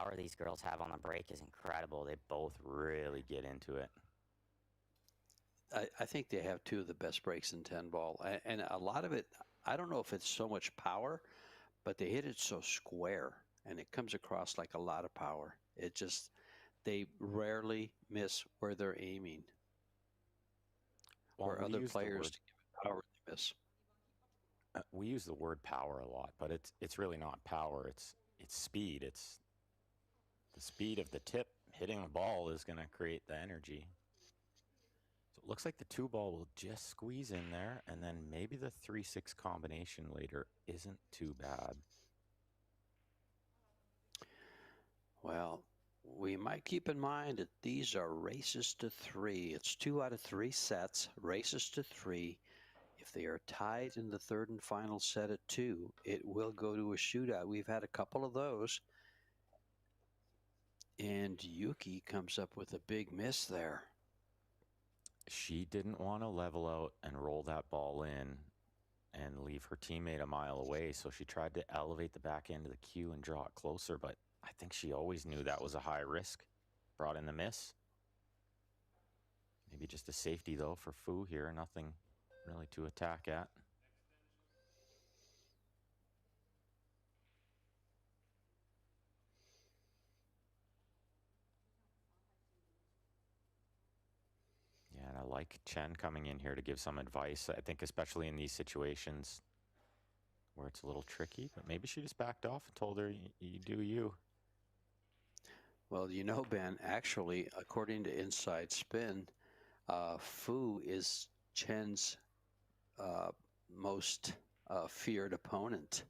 power these girls have on the break is incredible. They both really get into it. I think they have two of the best breaks in 10 ball. And a lot of it, I don't know if it's so much power, but they hit it so square, and it comes across like a lot of power. It just, they rarely miss where they're aiming. Well, where other players to give it power, they miss. We use the word power a lot, but it's really not power. It's speed. It's the speed of the tip hitting the ball is going to create the energy. So it looks like the 2 ball will just squeeze in there, and then maybe the 3-6 combination later isn't too bad. Well, we might keep in mind that these are races to 3. It's 2 out of 3 sets, races to 3. If they are tied in the third and final set at 2, it will go to a shootout. We've had a couple of those. And Yuki comes up with a big miss there. She didn't want to level out and roll that ball in and leave her teammate a mile away, so she tried to elevate the back end of the cue and draw it closer, but I think she always knew that was a high risk. Brought in the miss. Maybe just a safety, though, for Fu here. Nothing really to attack at. Yeah, and I like Chen coming in here to give some advice. I think especially in these situations where it's a little tricky, but maybe she just backed off and told her, you do you. Well, you know, Ben, actually, according to Inside Spin, Fu is Chen's most feared opponent,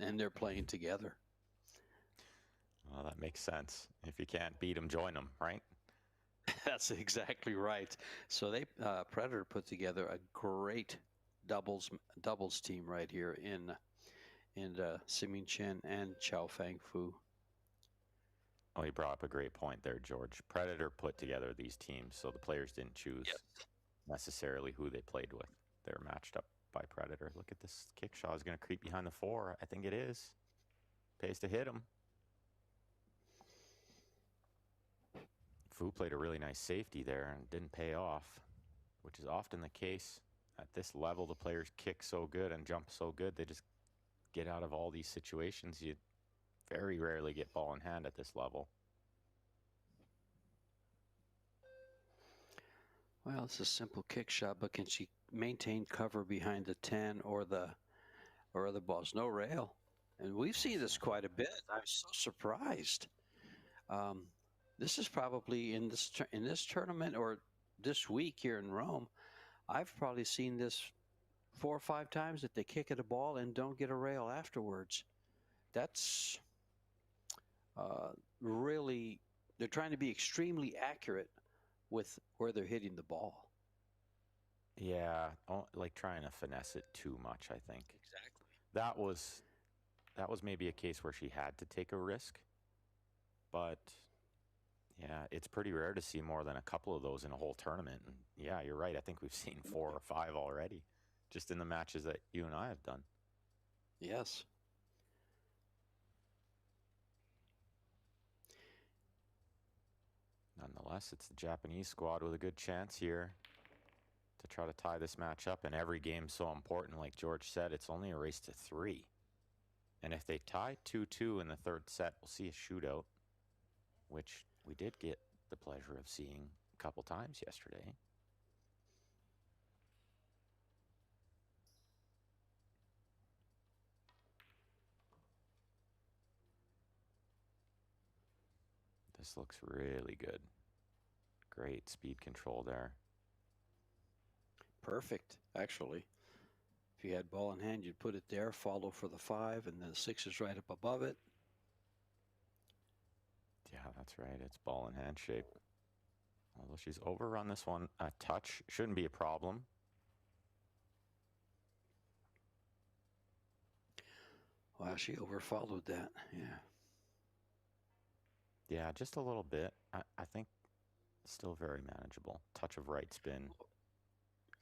and they're playing together. Well, that makes sense. If you can't beat them, join them, right? That's exactly right. So they Predator put together a great doubles team right here in Siming Chen and Xiaofang Fu. Oh, you brought up a great point there, George. Predator put together these teams, so the players didn't choose necessarily who they played with. They were matched up by Predator. Look at this kick shot. Is going to creep behind the 4. I think it is. Pays to hit him. Fu played a really nice safety there and didn't pay off, which is often the case. At this level, the players kick so good and jump so good, they just get out of all these situations. You very rarely get ball in hand at this level. Well, it's a simple kick shot, but can she maintain cover behind the 10 or the balls? No rail. And we've seen this quite a bit. I'm so surprised. This is probably in this tournament or this week here in Rome, I've probably seen this 4 or 5 times that they kick at a ball and don't get a rail afterwards. That's really, they're trying to be extremely accurate with where they're hitting the ball. Yeah, like trying to finesse it too much, I think. Exactly. That was maybe a case where she had to take a risk, but yeah, it's pretty rare to see more than a couple of those in a whole tournament. And yeah, you're right. I think we've seen 4 or 5 already, just in the matches that you and I have done. Yes. Nonetheless, it's the Japanese squad with a good chance here to try to tie this match up. And every game's so important. Like George said, it's only a race to 3. And if they tie 2-2 in the third set, we'll see a shootout, which we did get the pleasure of seeing a couple times yesterday. This looks really good. Great speed control there. Perfect, actually. If you had ball in hand, you'd put it there, follow for the 5, and then the 6 is right up above it. Yeah, that's right. It's ball in hand shape. Although she's overrun this one a touch. Shouldn't be a problem. Wow, she overfollowed that. Yeah. Yeah, just a little bit. I think still very manageable. Touch of right spin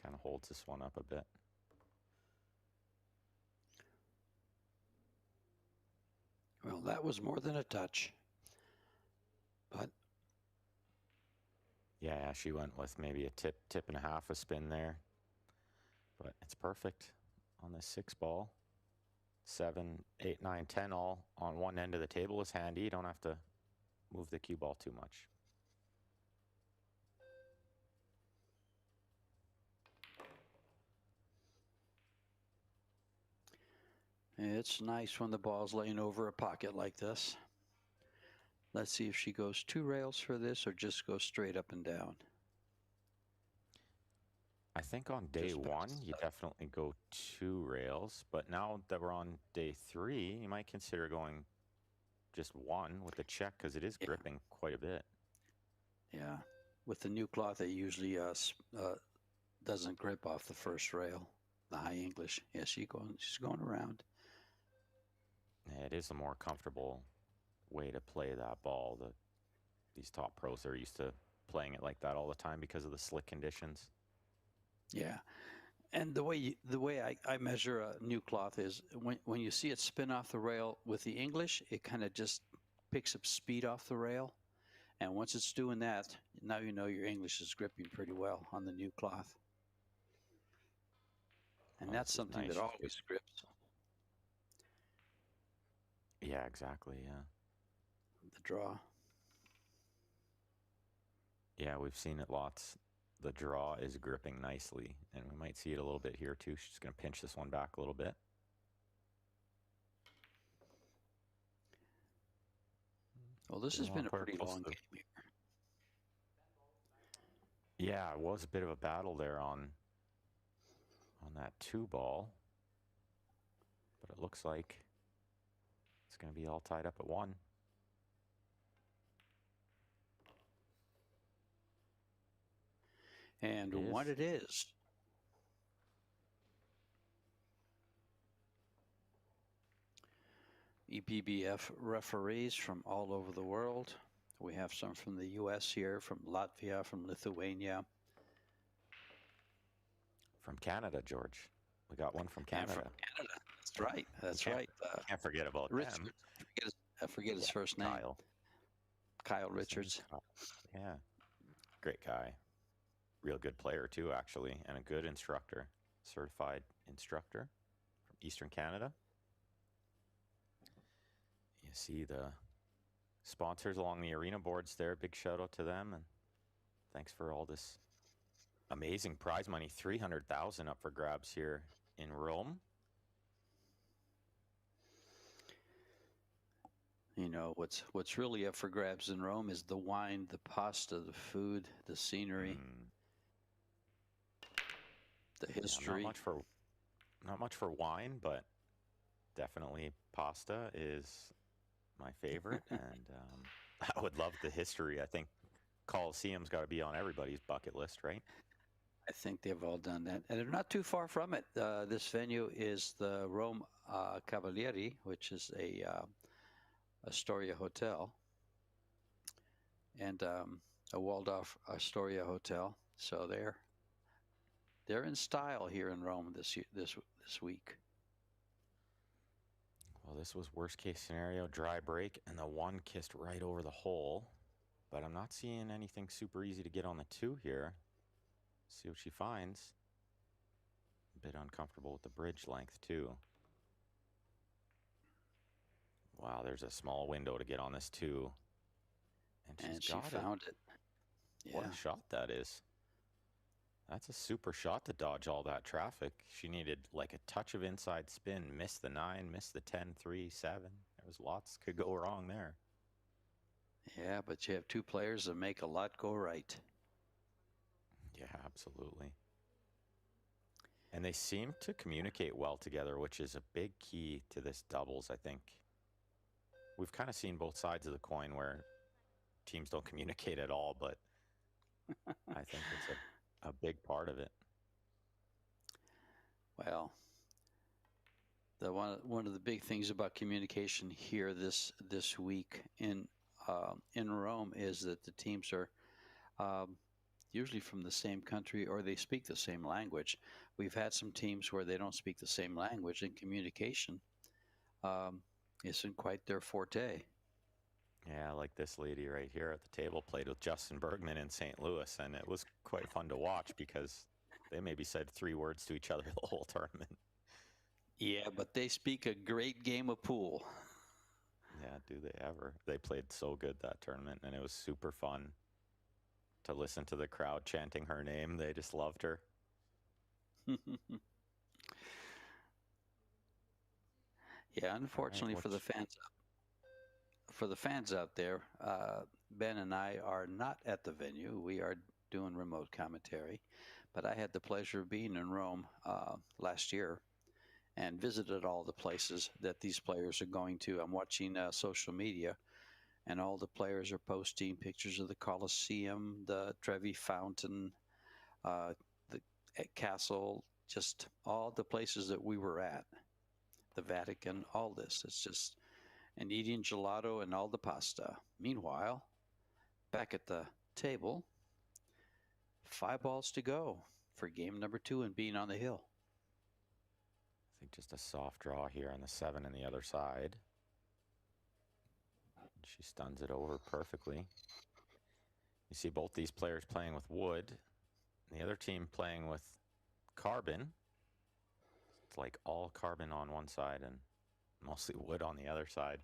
kind of holds this one up a bit. Well, that was more than a touch. But Yeah, she went with maybe a tip and a half a spin there. But it's perfect on this 6 ball. 7, 8, 9, 10 all on one end of the table is handy. You don't have to move the cue ball too much. it's nice when the ball's laying over a pocket like this. Let's see if she goes 2 rails for this or just goes straight up and down. I think on day Just 1, bounces you up. definitely go 2 rails. But now that we're on day 3, you might consider going just 1 with the check because it is Yeah. gripping quite a bit. Yeah, with the new cloth, it usually doesn't grip off the first rail. The high English. Yeah, she's going around. Yeah, it is a more comfortable way to play that ball. These top pros are used to playing it like that all the time because of the slick conditions. Yeah, and the way I measure a new cloth is when you see it spin off the rail with the English, it kind of just picks up speed off the rail, and once it's doing that, now you know your English is gripping pretty well on the new cloth, and Oh, that's this is something nice. that always grips. Yeah, exactly. Yeah. The draw. Yeah, we've seen it lots. The draw is gripping nicely, and we might see it a little bit here too. She's going to pinch this one back a little bit. Well, this has been a pretty long game here. Yeah, it was a bit of a battle there on that 2 ball, but it looks like it's going to be all tied up at 1. And what it is. EPBF referees from all over the world. We have some from the US here, from Latvia, from Lithuania. From Canada, George. We got one from Canada. And from Canada. That's right. That's right. Can't forget about Richards. them. I forget his first name. Kyle Richards. Yeah. Great guy. Real good player too, actually, and a good instructor. Certified instructor from Eastern Canada. You see the sponsors along the arena boards there. Big shout out to them, and thanks for all this amazing prize money. 300,000 up for grabs here in Rome. You know, what's really up for grabs in Rome is the wine, the pasta, the food, the scenery, the history. Yeah, not much for wine, but definitely pasta is my favorite. And I would love the history. I think Colosseum's got to be on everybody's bucket list, right? I think they've all done that. And they're not too far from it. This venue is the Rome Cavalieri, which is a Astoria hotel, and a Waldorf Astoria hotel. So they're in style here in Rome this week. Well, this was worst case scenario, dry break, and the 1 kissed right over the hole. But I'm not seeing anything super easy to get on the 2 here. See what she finds. A bit uncomfortable with the bridge length too. Wow, there's a small window to get on this 2. And she found it. Yeah. What a shot that is. That's a super shot to dodge all that traffic. She needed like a touch of inside spin, missed the 9, missed the 10, 3, 7. There was lots could go wrong there. Yeah, but you have 2 players that make a lot go right. Yeah, absolutely. And they seem to communicate well together, which is a big key to this doubles, I think. We've kind of seen both sides of the coin where teams don't communicate at all, but I think it's a big part of it. Well, one of the big things about communication here this week in Rome is that the teams are usually from the same country, or they speak the same language. We've had some teams where they don't speak the same language, and communication isn't quite their forte. Yeah, like this lady right here at the table played with Justin Bergman in St. Louis, and it was quite fun to watch because they maybe said 3 words to each other the whole tournament. Yeah, but they speak a great game of pool. Yeah, do they ever? They played so good that tournament, and it was super fun to listen to the crowd chanting her name. They just loved her. Yeah, unfortunately Right, for the fans out there, Ben and I are not at the venue. We are doing remote commentary, but I had the pleasure of being in Rome last year and visited all the places that these players are going to. I'm watching social media, and all the players are posting pictures of the Colosseum, the Trevi Fountain, the castle, just all the places that we were at, the Vatican, all this. It's just, and eating gelato and all the pasta. Meanwhile, back at the table, 5 balls to go for game number 2 and being on the hill. I think just a soft draw here on the 7 and the other side. She stuns it over perfectly. You see both these players playing with wood, and the other team playing with carbon. It's like all carbon on one side and mostly wood on the other side.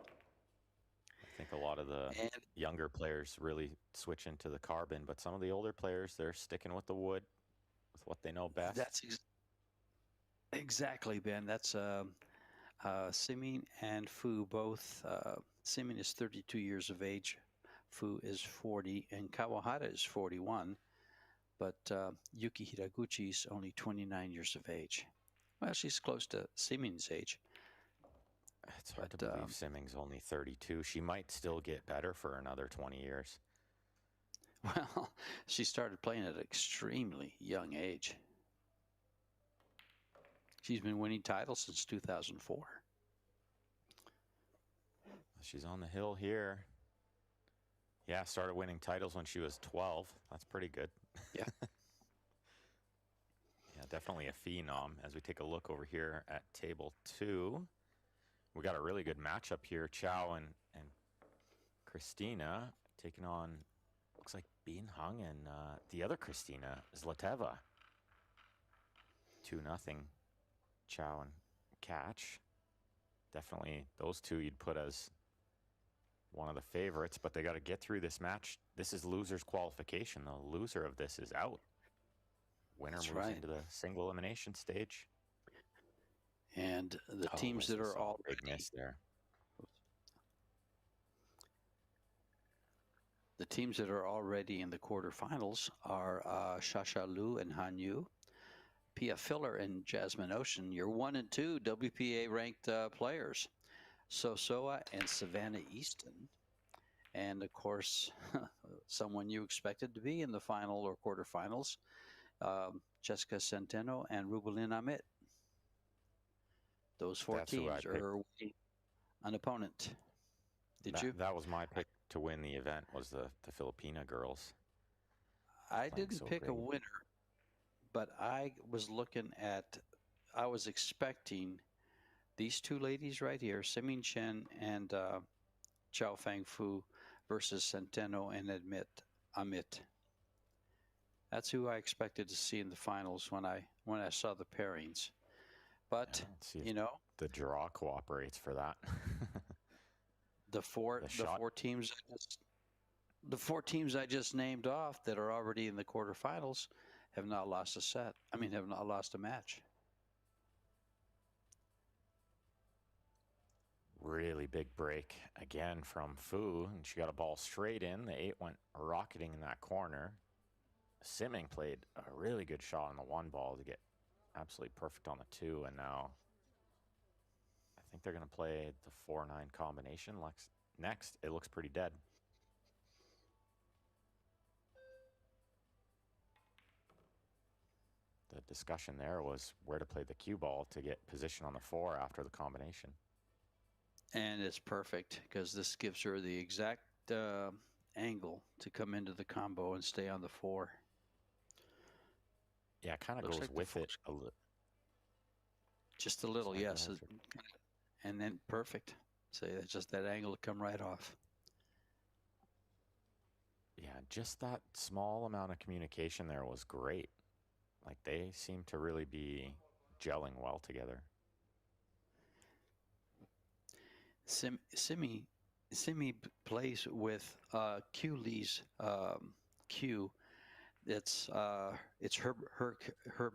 I think a lot of the younger players really switch into the carbon, but some of the older players, they're sticking with the wood, with what they know best. That's exactly, Ben. That's Simin and Fu both. Simin is 32 years of age. Fu is 40, and Kawahara is 41. But Yuki Hiraguchi is only 29 years of age. Well, she's close to Simin's age. It's hard to believe Simming's only 32. She might still get better for another 20 years. Well, she started playing at an extremely young age. She's been winning titles since 2004. She's on the hill here. Yeah, started winning titles when she was 12. That's pretty good. Yeah. Yeah, definitely a phenom. As we take a look over here at table 2, we got a really good matchup here. Chow and Christina taking on, looks like Bean Hung and the other Christina, Zlateva. 2-0. Chow and Catch. Definitely those two you'd put as one of the favorites, but they got to get through this match. This is loser's qualification. The loser of this is out. Winner moves into the single elimination stage. And the teams that are already... Big miss there. The teams that are already in the quarterfinals are Shasha Liu and Han Yu, Pia Filler and Jasmine Ocean, your 1 and 2 WPA ranked players, Sosoa and Savannah Easton, and of course, someone you expected to be in the final or quarterfinals, Jessica Centeno and Rubelin Amit. Those 4 teams are an opponent. Did you? That was my pick to win the event, was the Filipina girls. I didn't pick a winner, but I was I was expecting these 2 ladies right here, Simin Chen and Chao Fang Fu versus Centeno and Amit. That's who I expected to see in the finals when I saw the pairings. But, you know, the draw cooperates for that. The four teams I just named off that are already in the quarterfinals have not lost a set. I mean, have not lost a match. Really big break again from Fu, and she got a ball straight in. The 8 went rocketing in that corner. Simming played a really good shot on the 1 ball to get absolutely perfect on the 2, and now I think they're going to play the 4-9 combination next. It looks pretty dead. The discussion there was where to play the cue ball to get position on the 4 after the combination. And it's perfect because this gives her the exact angle to come into the combo and stay on the 4. Yeah, it kind of goes with it a little. Just a little, yes. And then perfect. So it's just that angle to come right off. Yeah, just that small amount of communication there was great. Like they seem to really be gelling well together. Simi plays with Q Lee's Q. It's her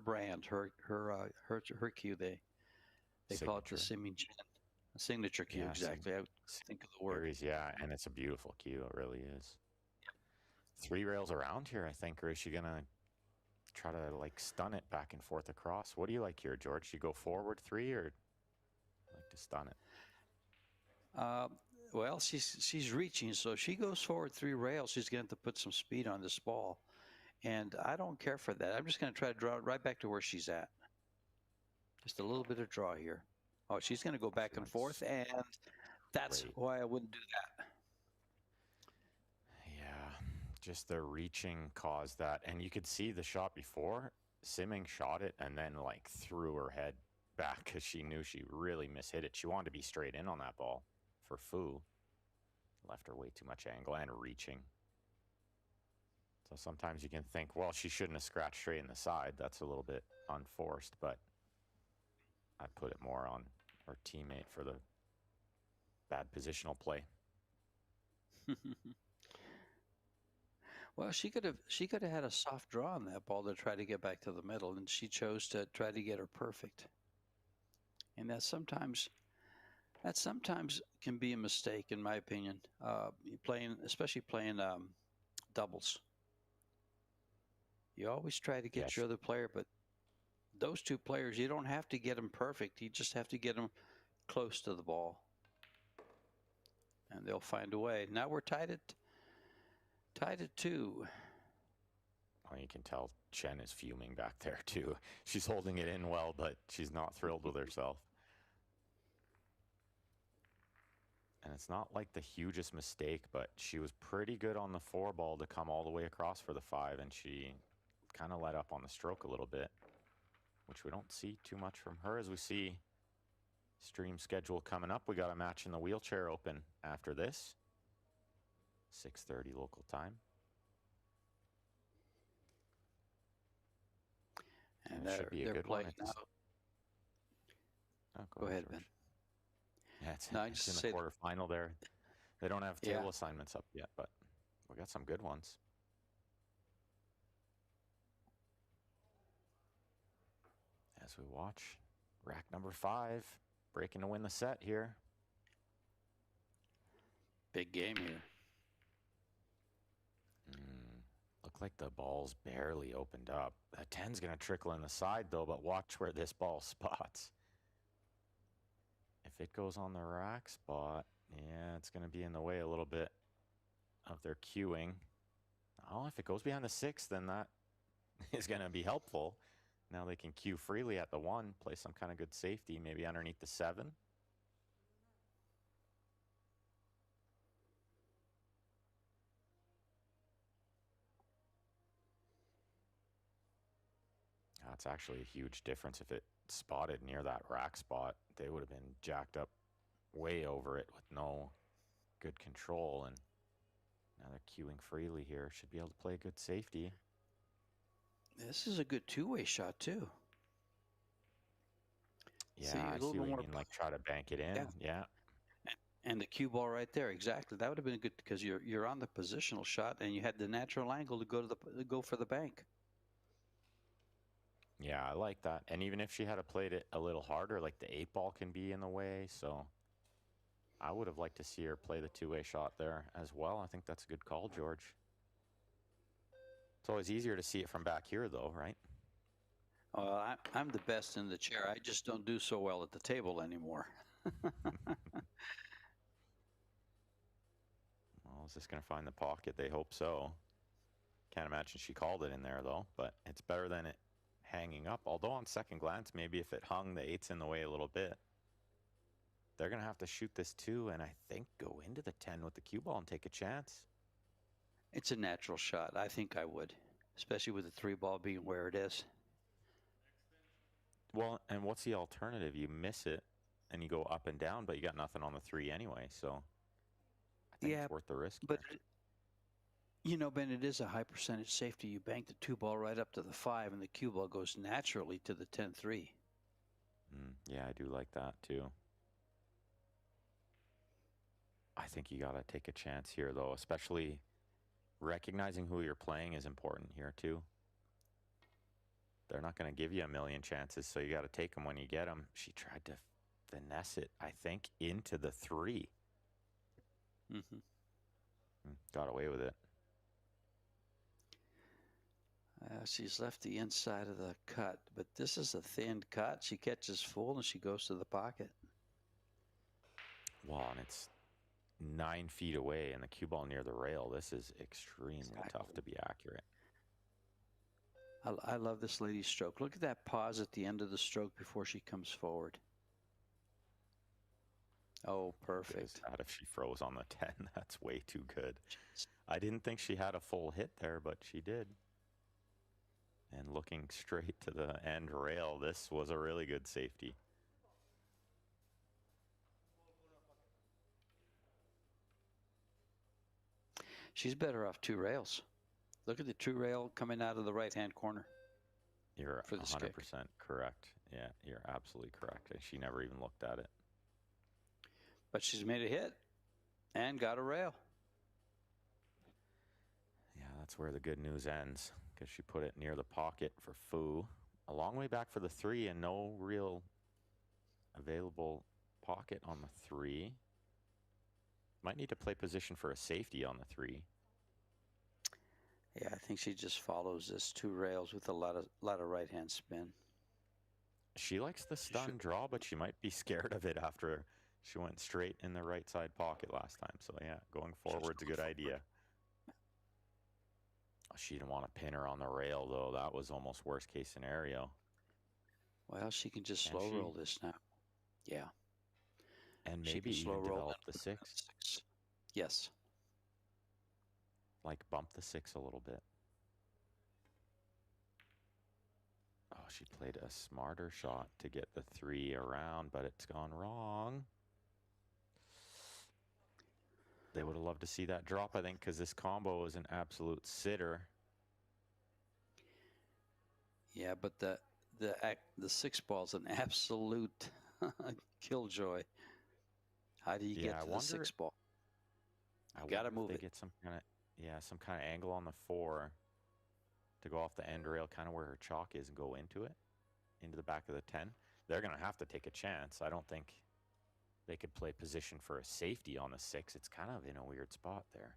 brand, her Q. They call it the Signature. Simi signature Q. Yeah, Exactly. I think of the word. series, yeah, and it's a beautiful cue. It really is. 3 rails around here, I think, or is she gonna try to like stun it back and forth across? What do you like here, George? You go forward 3 or like to stun it? Well, she's reaching, so she goes forward 3 rails. She's going to put some speed on this ball, and I don't care for that. I'm just going to try to draw it right back to where she's at. Just a little bit of draw here. Oh, she's going to go back and forth, and that's why I wouldn't do that. Yeah, just the reaching caused that, and you could see the shot before. Simming shot it and then like threw her head back because she knew she really mishit it. She wanted to be straight in on that ball for Fu. Left her way too much angle and reaching. So sometimes you can think, well, she shouldn't have scratched straight in the side. That's a little bit unforced, but I put it more on her teammate for the bad positional play. Well, she could have had a soft draw on that ball to try to get back to the middle, and she chose to try to get her perfect. And that sometimes can be a mistake, in my opinion. Especially playing doubles. You always try to get your other player, but those 2 players, you don't have to get them perfect. You just have to get them close to the ball, and they'll find a way. Now we're tied at 2. Well, you can tell Chen is fuming back there too. She's holding it in well, but she's not thrilled with herself. And it's not like the hugest mistake, but she was pretty good on the 4 ball to come all the way across for the 5, and she kind of let up on the stroke a little bit, which we don't see too much from her. As we see stream schedule coming up, we got a match in the wheelchair open after this. 6:30 local time. And it should be a good one. Oh, go ahead, Ben. Yeah, it's in the quarterfinal there. They don't have table assignments up yet, but we got some good ones. As we watch rack number 5 breaking to win the set here. Big game here. Look like the ball's barely opened up. That 10's going to trickle in the side, though, but watch where this ball spots. If it goes on the rack spot, yeah, it's going to be in the way a little bit of their queuing. Oh, if it goes behind the 6, then that is going to be helpful. Now they can queue freely at the 1, play some kind of good safety, maybe underneath the 7. That's actually a huge difference. If it spotted near that rack spot, they would have been jacked up way over it with no good control. And now they're queuing freely here. Should be able to play good safety. This is a good 2-way shot, too. Yeah, I see what you mean, like try to bank it in. Yeah. And the cue ball right there, exactly. That would have been good because you're on the positional shot and you had the natural angle to go for the bank. Yeah, I like that. And even if she had played it a little harder, like the 8 ball can be in the way. So I would have liked to see her play the 2-way shot there as well. I think that's a good call, George. It's always easier to see it from back here, though, right? I'm the best in the chair. I just don't do so well at the table anymore. Well, is this going to find the pocket? They hope so. Can't imagine she called it in there, though. But it's better than it hanging up. Although on second glance, maybe if it hung, the 8's in the way a little bit. They're going to have to shoot this 2 and I think go into the 10 with the cue ball and take a chance. It's a natural shot. I think I would, especially with the 3 ball being where it is. Well, and what's the alternative? You miss it and you go up and down, but you got nothing on the 3 anyway. So I think it's worth the risk. But You know, Ben, it is a high percentage safety. You bank the 2 ball right up to the 5, and the cue ball goes naturally to the 10-3. Yeah, I do like that too. I think you got to take a chance here, though, especially recognizing who you're playing is important here too. They're not going to give you a million chances, so you got to take them when you get them. She tried to finesse it, I think, into the 3. Got away with it. She's left the inside of the cut, but this is a thin cut. She catches full and she goes to the pocket. Wow, and it's 9 feet away and the cue ball near the rail. This is extremely tough to be accurate. I love this lady's stroke. Look at that pause at the end of the stroke before she comes forward. Oh, perfect. If she froze on the 10, that's way too good. I didn't think she had a full hit there, but she did. And looking straight to the end rail, this was a really good safety. She's better off 2 rails. Look at the 2 rail coming out of the right-hand corner. You're 100% correct. Yeah, you're absolutely correct. She never even looked at it. But she's made a hit and got a rail. Yeah, that's where the good news ends, because she put it near the pocket for Fu. A long way back for the 3 and no real available pocket on the 3. Might need to play position for a safety on the 3. Yeah, I think she just follows this 2 rails with a lot of right-hand spin. She likes the stun draw, but she might be scared of it after she went straight in the right side pocket last time. So yeah, going forward's a good idea. She didn't want to pin her on the rail, though. That was almost worst case scenario. Well, she can just slow roll this now. Yeah. And maybe even develop the 6. Yes. Like bump the 6 a little bit. Oh, she played a smarter shot to get the 3 around, but it's gone wrong. They would have loved to see that drop, I think, because this combo is an absolute sitter. Yeah, but the 6 ball's an absolute killjoy. How do you get to the 6 ball? You got to move it. Get some kind of angle on the 4 to go off the end rail, kind of where her chalk is, and go into it, into the back of the 10. They're going to have to take a chance. I don't think they could play position for a safety on the 6. It's kind of in a weird spot there.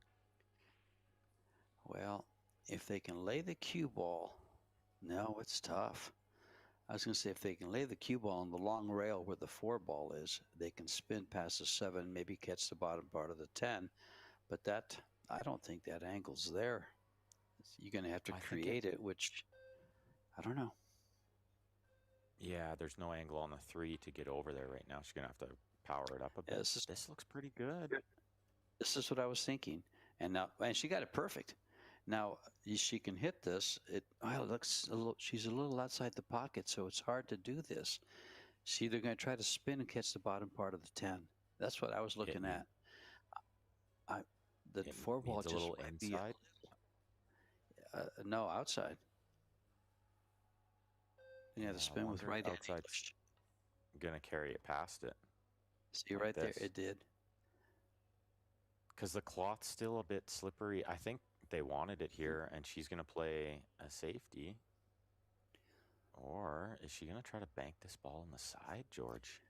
Well, if they can lay the cue ball, no, it's tough. I was going to say, if they can lay the cue ball on the long rail where the 4 ball is, they can spin past the 7, maybe catch the bottom part of the 10. But that, I don't think that angle's there. You're going to have to create it, which, I don't know. Yeah, there's no angle on the 3 to get over there right now. She's going to have to power it up a bit. This looks pretty good. This is what I was thinking. And she got it perfect. Now, she can hit this. It looks a little, she's a little outside the pocket, so it's hard to do this. She's either going to try to spin and catch the bottom part of the 10. That's what I was looking at. The 4 ball just a little inside. No, outside. Yeah, the spin with right outside. Gonna carry it past it. See right there, it did. Because the cloth's still a bit slippery. I think they wanted it here, and she's gonna play a safety. Or is she gonna try to bank this ball on the side, George?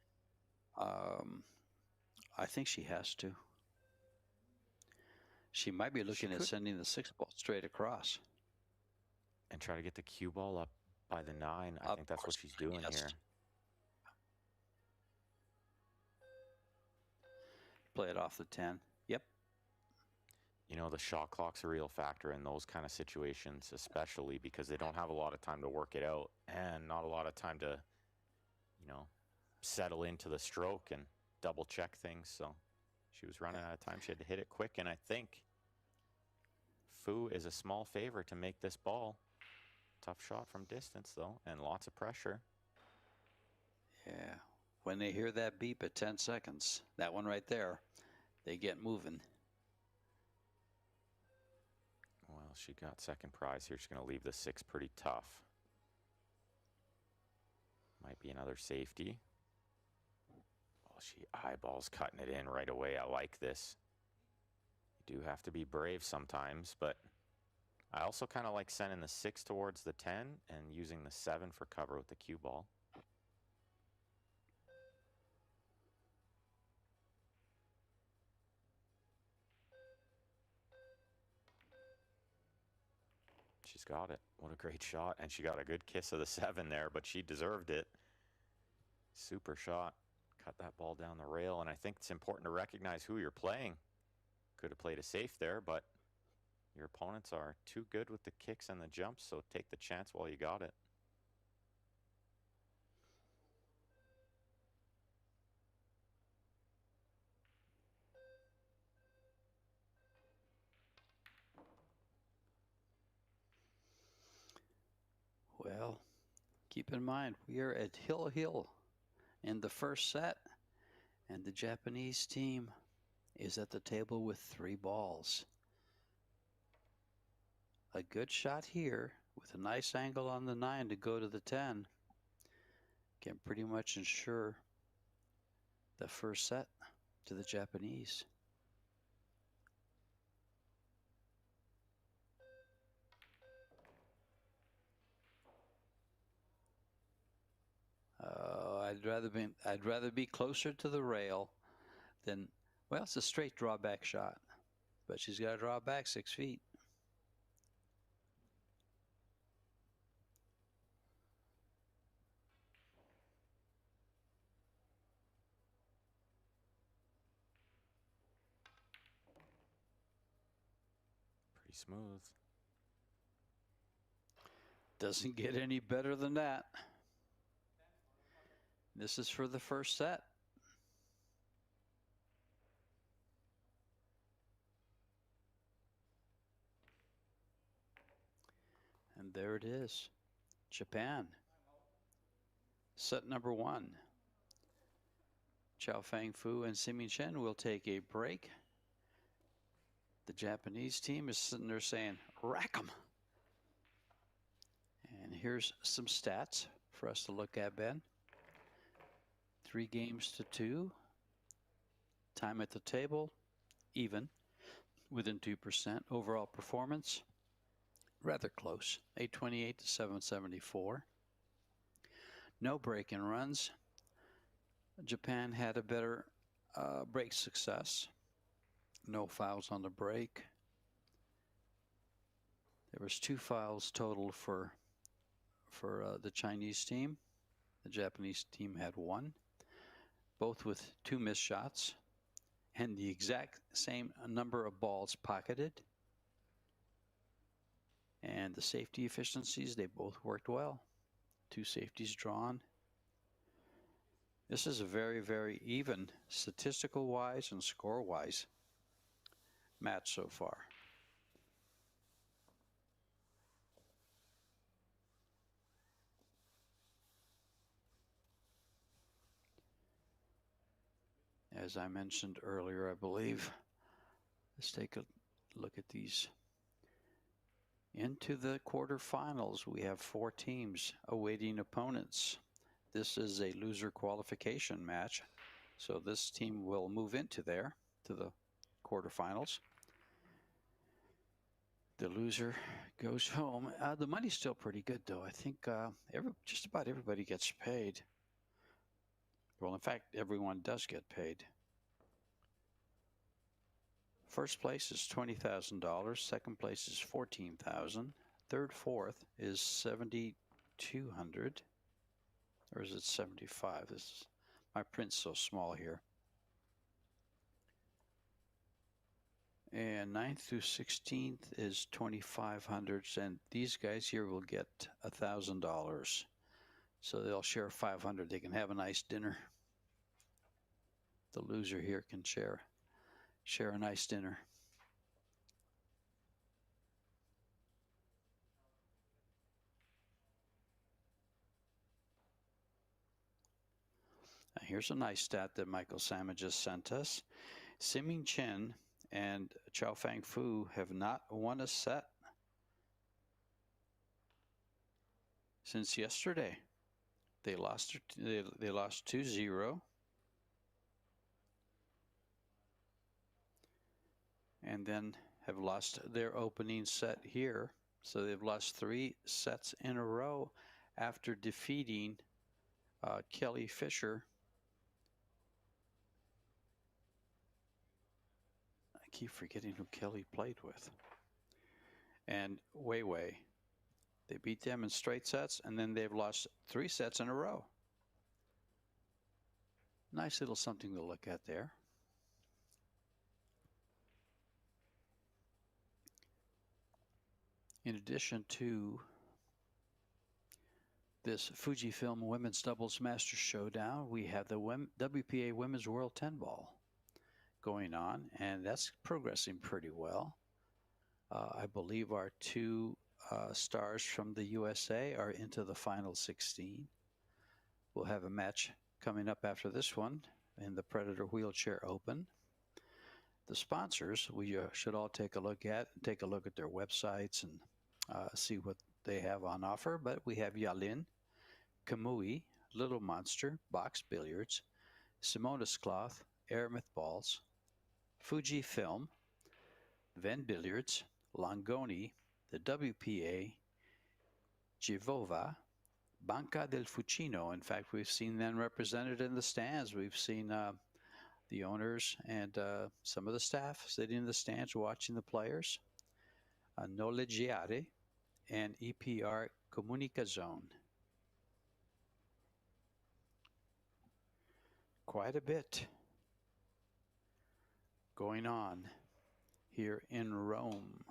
I think she has to. She might be looking at sending the 6 ball straight across. And try to get the cue ball up by the 9. I think that's what she's doing here. Play it off the 10. Yep. You know, the shot clock's a real factor in those kind of situations, especially because they don't have a lot of time to work it out and not a lot of time to, settle into the stroke and double check things. So she was running out of time. She had to hit it quick, and I think Fu is a small favor to make this ball. Tough shot from distance, though, and lots of pressure. Yeah. When they hear that beep at 10 seconds, that one right there, they get moving. Well, she got second prize here. She's going to leave the 6 pretty tough. Might be another safety. Oh, she eyeballs cutting it in right away. I like this. You do have to be brave sometimes, but I also kind of like sending the 6 towards the 10 and using the 7 for cover with the cue ball. She's got it. What a great shot. And she got a good kiss of the 7 there, but she deserved it. Super shot. Cut that ball down the rail. And I think it's important to recognize who you're playing. Could have played a safe there, but your opponents are too good with the kicks and the jumps, so take the chance while you got it. Well, keep in mind, we are at Hill in the first set, and the Japanese team is at the table with 3 balls. A good shot here with a nice angle on the 9 to go to the 10 can pretty much ensure the first set to the Japanese. I'd rather be closer to the rail than, well, it's a straight drawback shot, but she's got to draw back 6 feet. Pretty smooth. Doesn't get any better than that. This is for the first set. And there it is. Japan. Set number 1. Chao Fang Fu and Simin Chen will take a break. The Japanese team is sitting there saying, rack 'em. And here's some stats for us to look at, Ben. 3 games to 2. Time at the table, even, within 2%. Overall performance, rather close, 828 to 774. No break-in runs. Japan had a better break success. No fouls on the break. There was 2 fouls total for the Chinese team. The Japanese team had 1, both with 2 missed shots and the exact same number of balls pocketed. And the safety efficiencies, they both worked well. 2 safeties drawn. This is a very, very even, statistical-wise and score-wise, match so far. As I mentioned earlier, I believe, let's take a look at these. Into the quarterfinals, we have 4 teams awaiting opponents. This is a loser qualification match, so this team will move into there, to the quarterfinals. The loser goes home. The money's still pretty good, though. I think just about everybody gets paid. Well, in fact, everyone does get paid. First place is $20,000. Second place is $14,000. Third, fourth is $7,200. Or is it 75? My print's so small here. And 9th through 16th is $2,500, and these guys here will get $1,000. So they'll share $500. They can have a nice dinner. The loser here can share a nice dinner. Now here's a nice stat that Michael Salmon just sent us. Simin Chen and Chao Fang Fu have not won a set since yesterday. They lost 2-0. And then have lost their opening set here. So they've lost 3 sets in a row after defeating Kelly Fisher. I keep forgetting who Kelly played with. And Wei. They beat them in straight sets, and then they've lost 3 sets in a row. Nice little something to look at there. In addition to this FujiFilm Women's Doubles Masters Showdown, we have the WPA Women's World 10 Ball going on, and that's progressing pretty well. I believe our 2 stars from the USA are into the final 16. We'll have a match coming up after this one in the Predator Wheelchair Open. The sponsors we should all take a look at their websites and see what they have on offer. But we have Yalin, Kamui, Little Monster, Box Billiards, Simonis Cloth, Aramith Balls, FujiFilm, Ven Billiards, Longoni, the WPA, Givova, Banca del Fucino. In fact, we've seen them represented in the stands. We've seen the owners and some of the staff sitting in the stands watching the players. Noleggiare and EPR Comunicazione. Quite a bit going on here in Rome,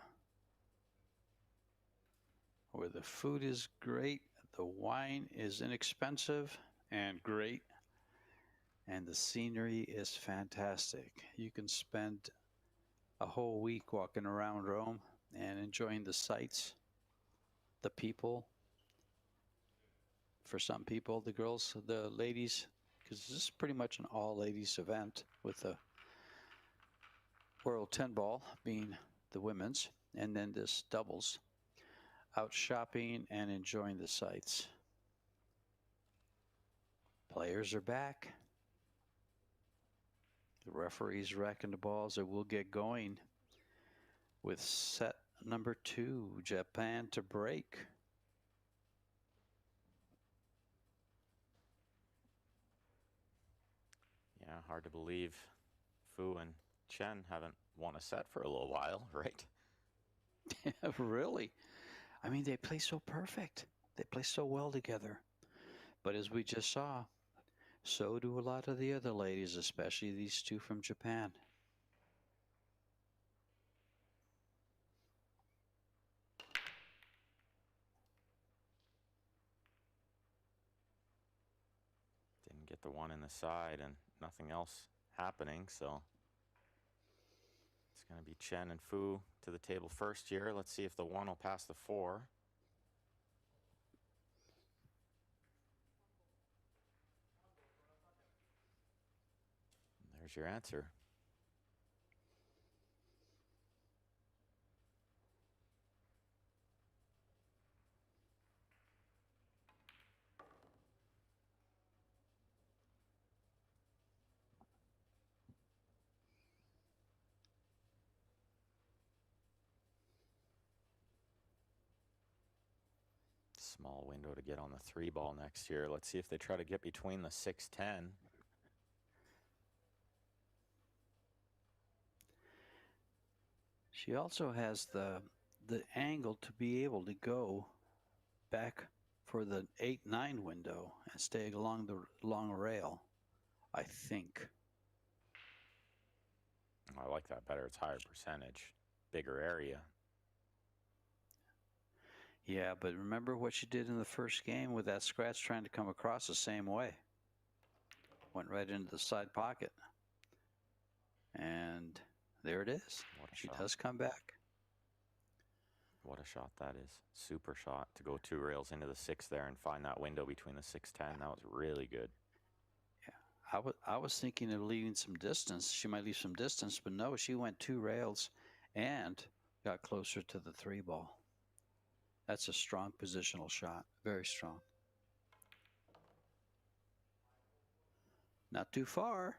where the food is great, the wine is inexpensive and great, and the scenery is fantastic. You can spend a whole week walking around Rome and enjoying the sights, the people. For some people, the girls, the ladies, because this is pretty much an all-ladies event with the World 10 Ball being the women's, and then this doubles, out shopping and enjoying the sights. Players are back. The referee's racking the balls, and we'll get going with set number 2, Japan to break. Yeah, hard to believe Fu and Chen haven't won a set for a little while, right? Really? I mean, they play so perfect. They play so well together. But as we just saw, so do a lot of the other ladies, especially these 2 from Japan. Didn't get the one in the side and nothing else happening, so it's going to be Chen and Fu to the table first here. Let's see if the 1 will pass the 4. There's your answer. Small window to get on the 3 ball next year. Let's see if they try to get between the 6-10. She also has the angle to be able to go back for the 8-9 window and stay along the long rail, I think. I like that better. It's higher percentage, bigger area. Yeah, but remember what she did in the first game with that scratch trying to come across the same way. Went right into the side pocket. And there it is. She does come back. What a shot that is. Super shot to go 2 rails into the 6 there and find that window between the 6-10. That was really good. Yeah, I was thinking of leaving some distance. She might leave some distance, but no, she went 2 rails and got closer to the 3 ball. That's a strong positional shot. Very strong. Not too far.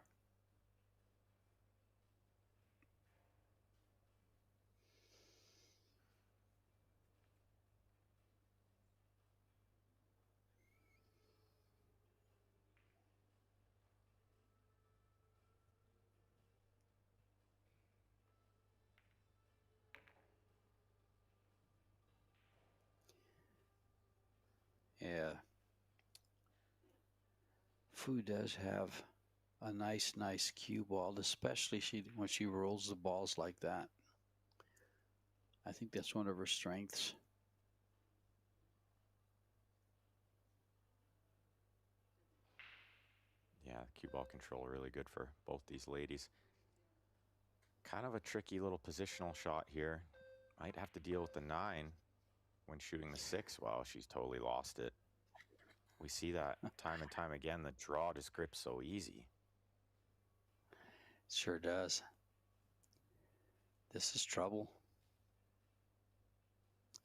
Yeah. Fu does have a nice cue ball, especially when she rolls the balls like that. I think that's one of her strengths. Yeah, cue ball control really good for both these ladies. Kind of a tricky little positional shot here. Might have to deal with the 9 when shooting the 6. Wow, she's totally lost it. We see that time and time again. The draw just grips so easy. Sure does. This is trouble.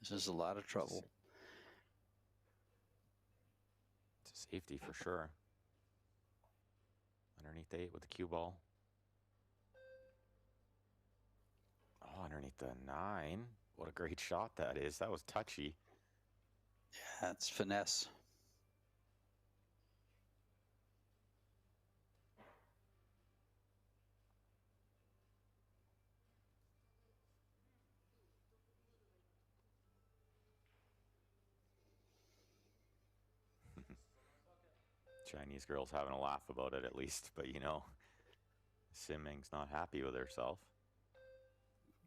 This is a lot of trouble. It's a safety for sure. Underneath 8 with the cue ball. Oh, underneath the 9. What a great shot that is. That was touchy. Yeah, it's finesse. Chinese girl's having a laugh about it at least, but you know, Simming's not happy with herself.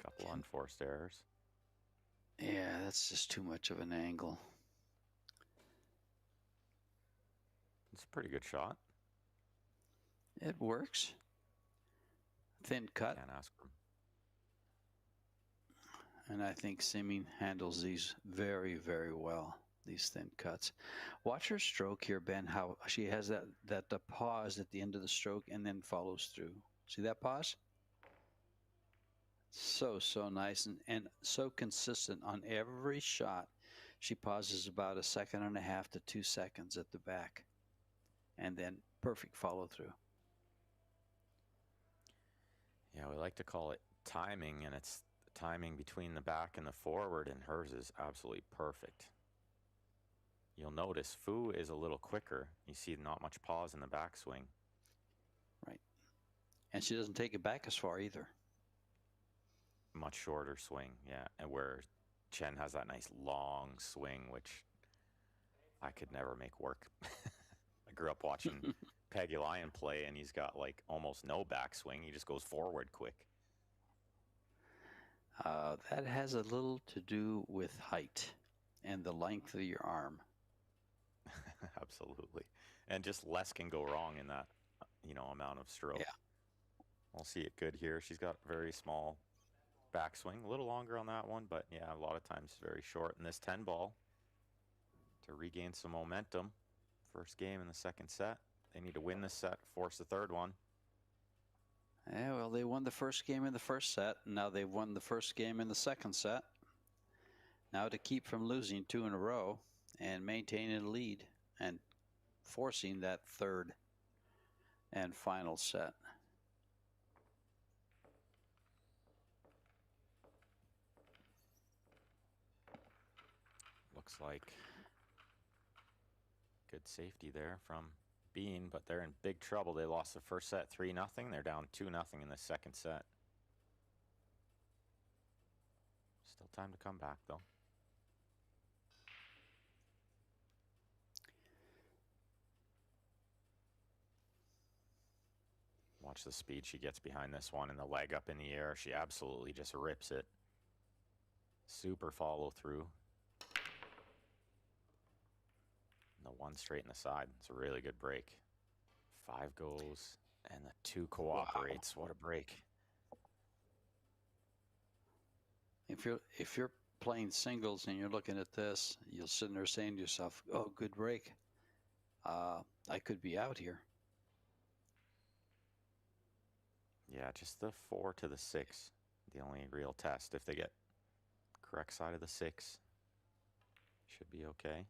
Couple unforced errors. Yeah, that's just too much of an angle. It's a pretty good shot. It works. Thin cut. Can't ask for him. And I think Simming handles these very, very well, these thin cuts. Watch her stroke here, Ben, how she has that pause at the end of the stroke and then follows through. See that pause? So nice and so consistent on every shot. She pauses about 1.5 seconds to 2 seconds at the back. And then perfect follow through. Yeah, we like to call it timing, and it's the timing between the back and the forward, and hers is absolutely perfect. You'll notice Fu is a little quicker. You see not much pause in the backswing. Right. And she doesn't take it back as far either. Much shorter swing, yeah. And where Chen has that nice long swing, which I could never make work. I grew up watching Peggy Lyon play, and he's got like almost no backswing. He just goes forward quick. That has a little to do with height and the length of your arm. Absolutely. And just less can go wrong in that, amount of stroke. Yeah. We'll see it good here. She's got very small backswing, a little longer on that one, but yeah, a lot of times very short. And this 10 ball to regain some momentum. First game in the second set. They need to win this set, force the third one. Yeah, well, they won the first game in the first set. And now they've won the first game in the second set. Now to keep from losing 2 in a row and maintaining a lead and forcing that third and final set. Looks like good safety there from Bean, but they're in big trouble. They lost the first set 3-0. They're down 2-0 in the second set. Still time to come back, though. Watch the speed she gets behind this one and the leg up in the air. She absolutely just rips it. Super follow through. And the 1 straight in the side. It's a really good break. 5 goes and the 2 cooperates. Wow. What a break. If you're playing singles and you're looking at this, you'll sit there saying to yourself, oh, good break. I could be out here. Yeah, just the 4 to the 6. The only real test. If they get correct side of the 6, Should be okay.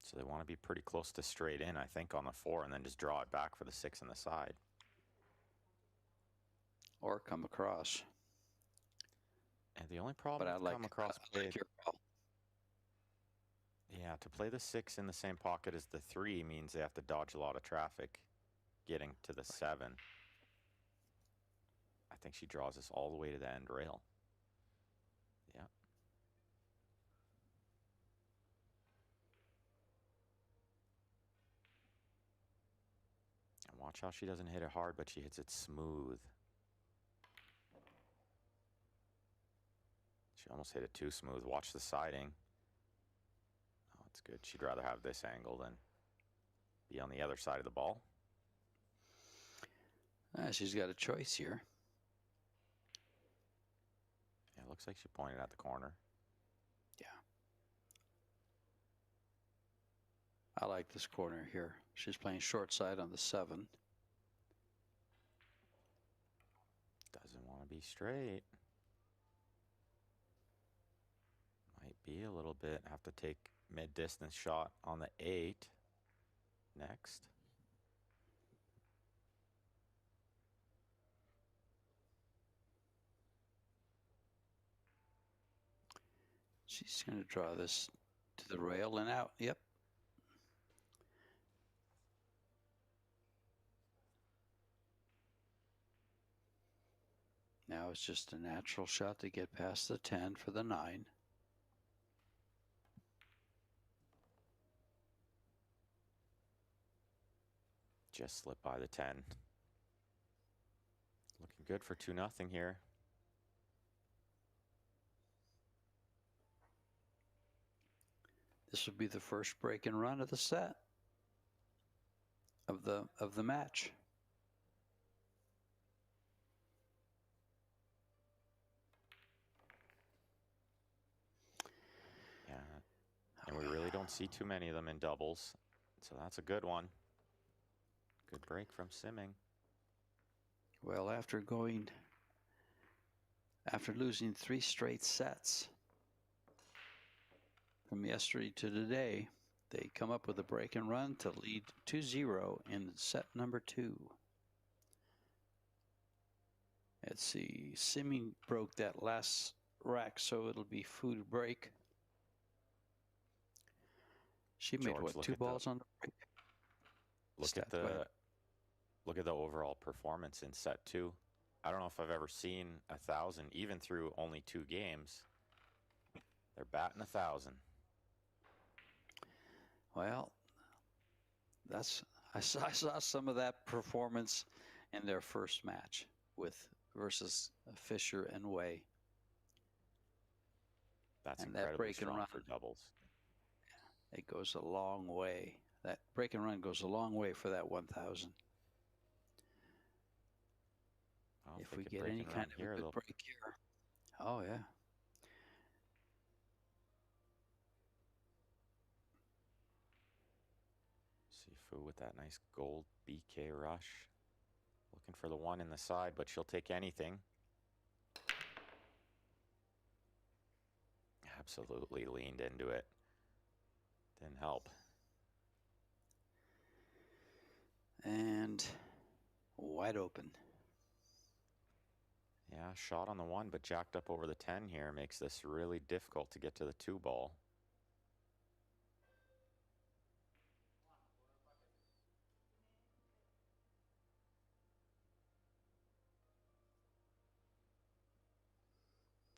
So they want to be pretty close to straight in, I think, on the 4, and then just draw it back for the 6 on the side. Or come across. And the only problem But with come across I like your call. Yeah, to play the 6 in the same pocket as the 3 means they have to dodge a lot of traffic getting to the 7. I think she draws us all the way to the end rail. Yeah. And watch how she doesn't hit it hard, but she hits it smooth. She almost hit it too smooth. Watch the siding. Oh, it's good. She'd rather have this angle than be on the other side of the ball. She's got a choice here. Yeah, it looks like she pointed at the corner. Yeah. I like this corner here. She's playing short side on the 7. Doesn't want to be straight. Might be a little bit. Have to take mid-distance shot on the 8 next. She's going to draw this to the rail and out. Yep. Now it's just a natural shot to get past the 10 for the 9. Just slipped by the 10. Looking good for 2-0 here. This would be the first break and run of the set of the match. Yeah, and we really don't see too many of them in doubles, so that's a good one. Good break from Simming. Well, after losing 3 straight sets from yesterday to today, they come up with a break and run to lead 2-0 in set number 2. Let's see, Simming broke that last rack, so it'll be food break. She made, George, what, 2 balls on the break? Look at the overall performance in set 2. I don't know if I've ever seen 1,000, even through only 2 games. They're batting 1,000. Well, I saw some of that performance in their first match versus Fisher and Way. That's and incredibly that break strong and run for doubles. It goes a long way. That break and run goes a long way for that 1,000. Well, If we get any kind of a good break here. Oh, yeah. Sifu with that nice gold BK rush. Looking for the 1 in the side, but she'll take anything. Absolutely leaned into it. Didn't help. And wide open. Yeah, shot on the 1, but jacked up over the 10 here makes this really difficult to get to the 2 ball.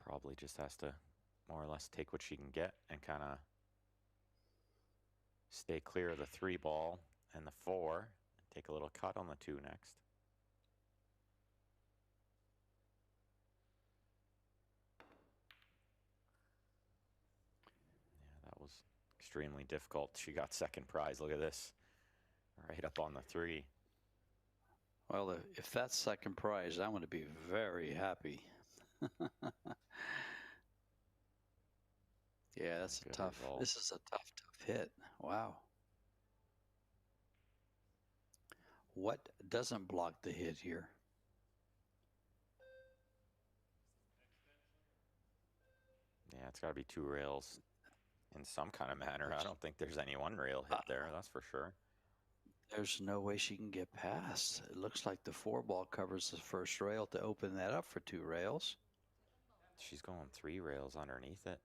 Probably just has to more or less take what she can get and kind of stay clear of the 3 ball and the 4 and take a little cut on the 2 next. Yeah, that was extremely difficult. She got second prize. Look at this. Right up on the 3. Well, if that's second prize, I'm going to be very happy. Yeah, that's a tough. Result. This is a tough hit. Wow. What doesn't block the hit here? Yeah, it's got to be 2 rails in some kind of manner. I don't think there's any 1 rail hit there, that's for sure. There's no way she can get past. It looks like the 4 ball covers the first rail to open that up for 2 rails. She's going 3 rails underneath it.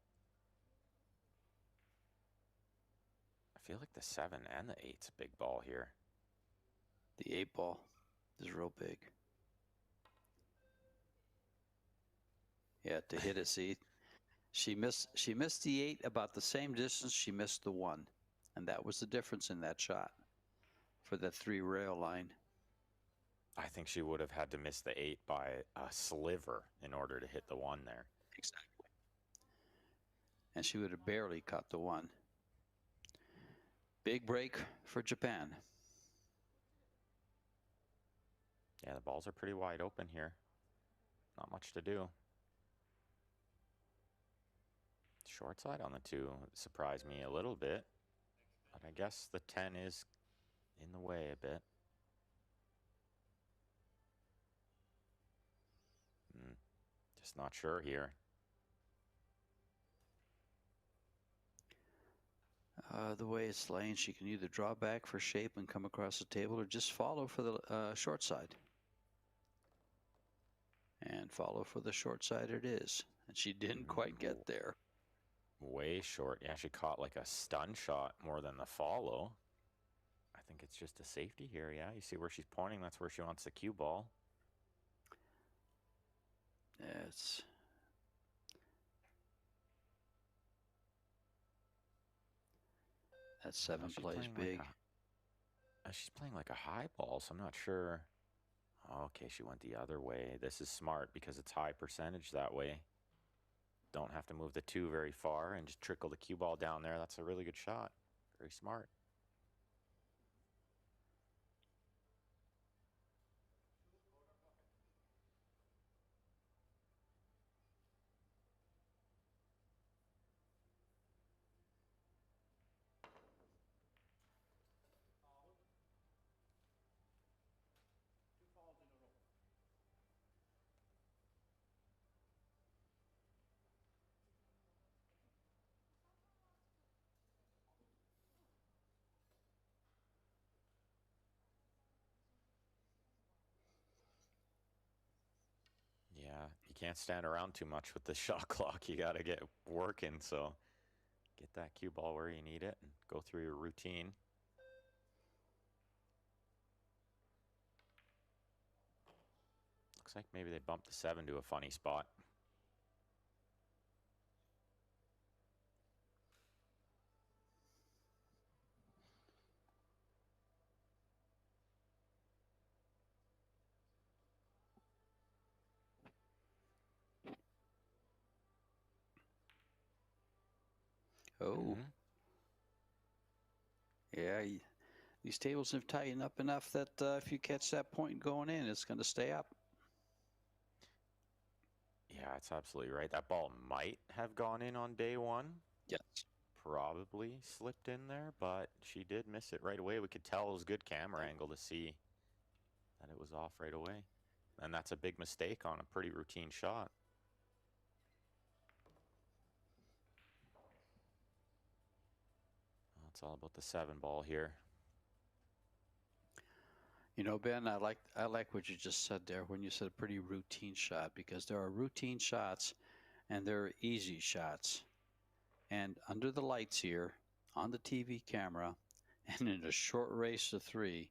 I feel like the 7 and the 8's a big ball here. The 8 ball is real big. Yeah, to hit it, see, she missed the 8 about the same distance she missed the 1, and that was the difference in that shot for that 3 rail line. I think she would have had to miss the 8 by a sliver in order to hit the 1 there. Exactly. And she would have barely caught the 1. Big break for Japan. Yeah, the balls are pretty wide open here. Not much to do. Short side on the 2 surprised me a little bit, but I guess the 10 is in the way a bit. Just not sure here. The way it's laying, she can either draw back for shape and come across the table or just follow for the short side. And follow for the short side it is. And she didn't quite get there. Way short. Yeah, she caught like a stun shot more than the follow. I think it's just a safety here. Yeah, you see where she's pointing. That's where she wants the cue ball. It's that 7 plays big. She's playing like a high ball, so I'm not sure. Okay, she went the other way. This is smart because it's high percentage that way. Don't have to move the 2 very far and just trickle the cue ball down there. That's a really good shot. Very smart. Yeah, you can't stand around too much with the shot clock. You got to get working, so get that cue ball where you need it and go through your routine. Looks like maybe they bumped the 7 to a funny spot. Oh. Yeah, these tables have tightened up enough that if you catch that point going in, it's going to stay up. Yeah, that's absolutely right. That ball might have gone in on day 1. Yes. Probably slipped in there, but she did miss it right away. We could tell it was a good camera angle to see that it was off right away. And that's a big mistake on a pretty routine shot. Well, it's all about the 7 ball here. You know, Ben, I like what you just said there when you said a pretty routine shot, because there are routine shots and there are easy shots. And under the lights here, on the TV camera, and in a short race to 3,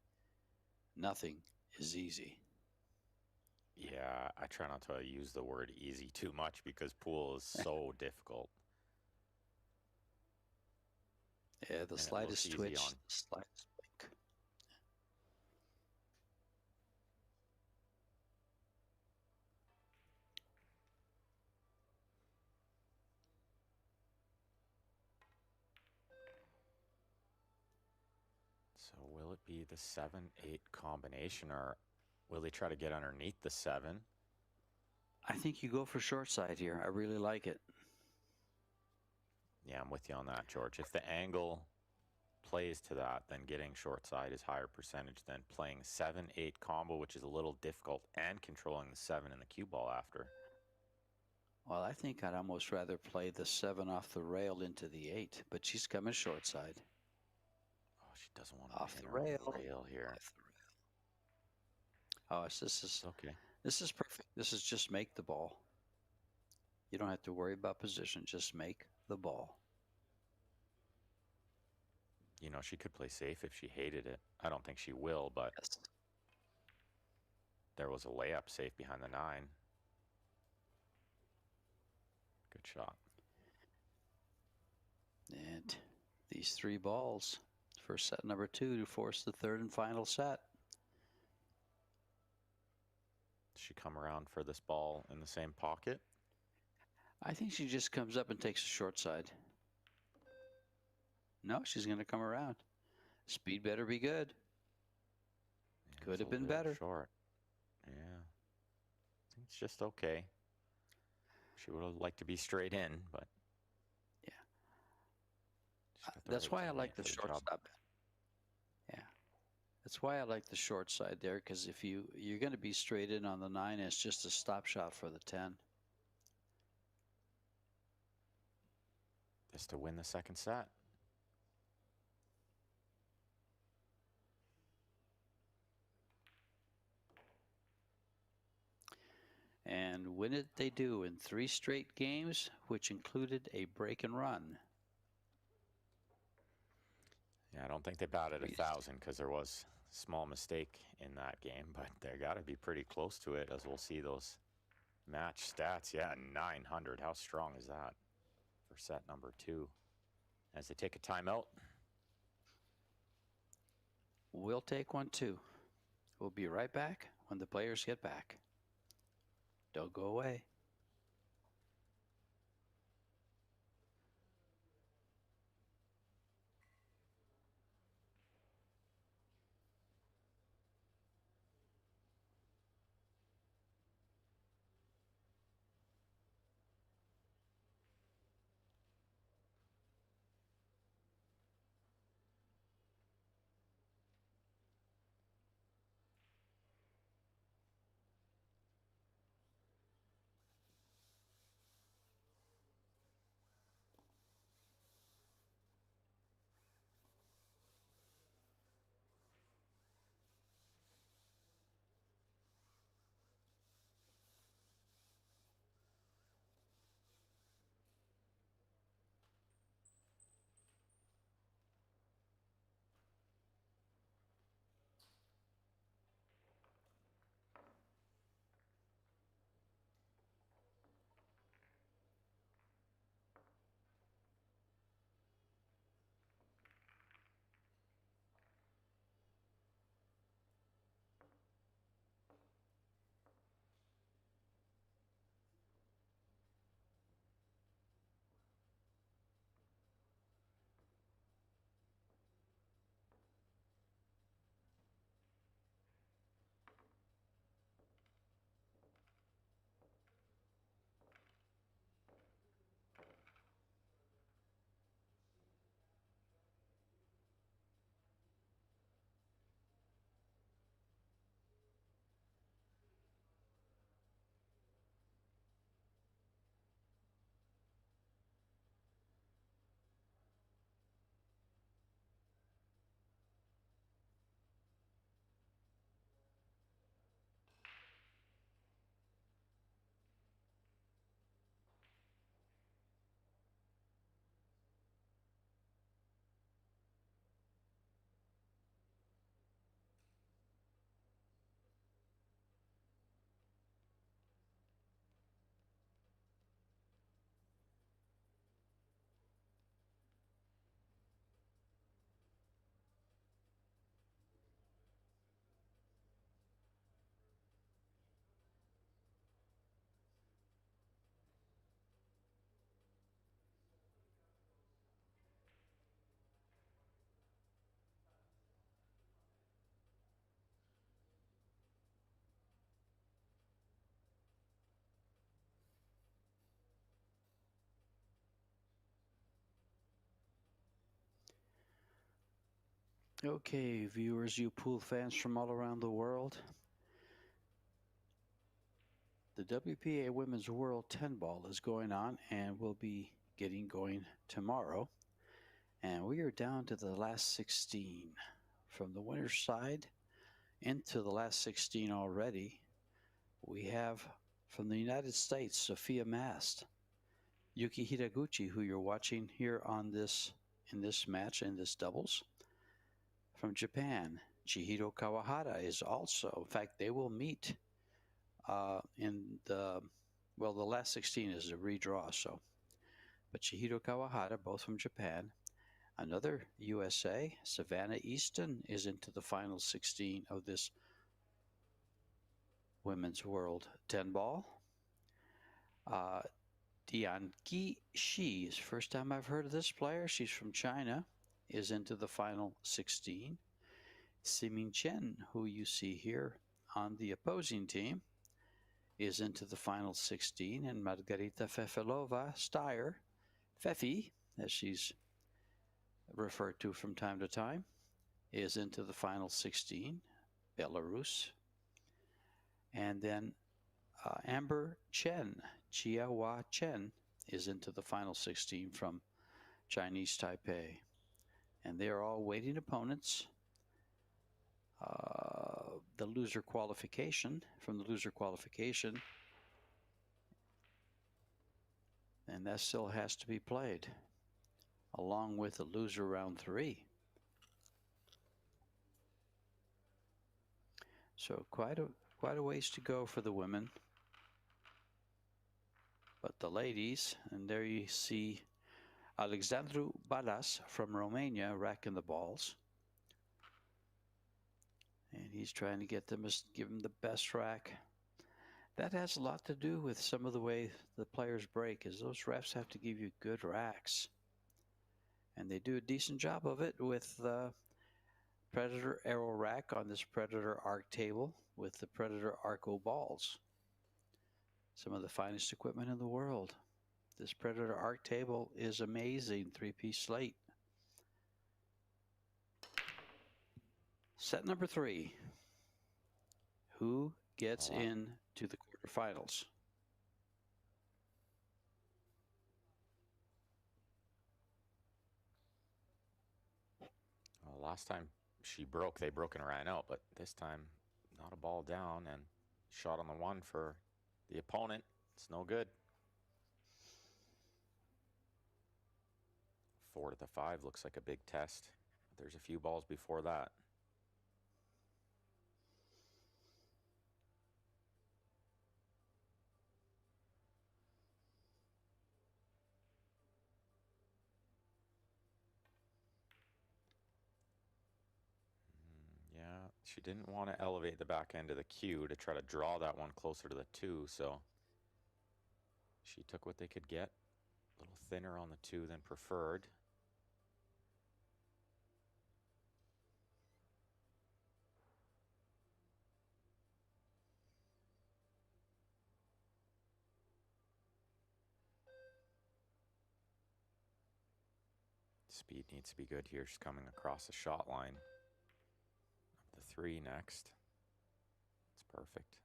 nothing is easy. Yeah, I try not to use the word easy too much because pool is so difficult. Yeah, the slightest twitch, the slightest blink. So will it be the 7-8 combination, or will they try to get underneath the 7? I think you go for short side here. I really like it. Yeah, I'm with you on that, George. If the angle plays to that, then getting short side is higher percentage than playing 7-8 combo, which is a little difficult, and controlling the 7 and the cue ball after. Well, I think I'd almost rather play the 7 off the rail into the 8, but she's coming short side. Oh, she doesn't want Off to the pin her rail. rail here. Off the rail. Oh, this is Okay. This is perfect. This is just make the ball. You don't have to worry about position. Just make the ball. You know, she could play safe if she hated it. I don't think she will, but Yes. there was a layup safe behind the 9. Good shot. And these 3 balls for set number 2 to force the 3rd and final set. Does she come around for this ball in the same pocket? I think she just comes up and takes the short side. No, she's going to come around. Speed better be good. Yeah, Could it's have a been little better. Short. Yeah. I think it's just okay. She would have liked to be straight in, but yeah. she's got the That's right why I teammate like for the job. shortstop. Yeah. That's why I like the short side there, because if you're going to be straight in on the 9, it's just a stop shot for the 10. Just to win the second set. And win it they do in 3 straight games, which included a break and run. Yeah, I don't think they batted 1,000 because there was a small mistake in that game, but they got to be pretty close to it, as we'll see those match stats. Yeah, 900. How strong is that for set number 2? As they take a timeout. We'll take one too. We'll be right back when the players get back. Don't go away. Okay, viewers, you pool fans from all around the world. The WPA Women's World 10 Ball is going on and will be getting going tomorrow. And we are down to the last 16. From the winner's side into the last 16 already, we have from the United States, Sophia Mast, Yuki Hiraguchi, who you're watching here on this in this match, in this doubles. From Japan, Chihiro Kawahara is also, in fact, they will meet in the last 16 is a redraw, so. But Chihiro Kawahara, both from Japan. Another USA, Savannah Easton, is into the final 16 of this Women's World 10 Ball. Dianqi Shi is the first time I've heard of this player. She's from China, is into the final 16. Simin Chen, who you see here on the opposing team, is into the final 16. And Margarita Fefilova Steyer, Fefi, as she's referred to from time to time, is into the final 16, Belarus. And then Amber Chen, Chiawa Chen, is into the final 16 from Chinese Taipei. And they are all waiting opponents. The loser qualification, from the loser qualification, and that still has to be played, along with the loser round 3. So quite a ways to go for the women. But the ladies, and there you see Alexandru Balas from Romania racking the balls. And he's trying to get them, give them the best rack. That has a lot to do with some of the way the players break, is those refs have to give you good racks. And they do a decent job of it with the Predator Arrow rack on this Predator Arc table with the Predator Arco balls. Some of the finest equipment in the world. This Predator Arc table is amazing, 3-piece slate. Set number 3. Who gets into the quarterfinals? Well, last time they broke and ran out, but this time not a ball down and shot on the 1 for the opponent. It's no good. 4 to the 5 looks like a big test. There's a few balls before that. Yeah, she didn't want to elevate the back end of the cue to try to draw that one closer to the 2, so she took what they could get. A little thinner on the 2 than preferred. Speed needs to be good here. She's coming across the shot line. The 3 next. It's perfect.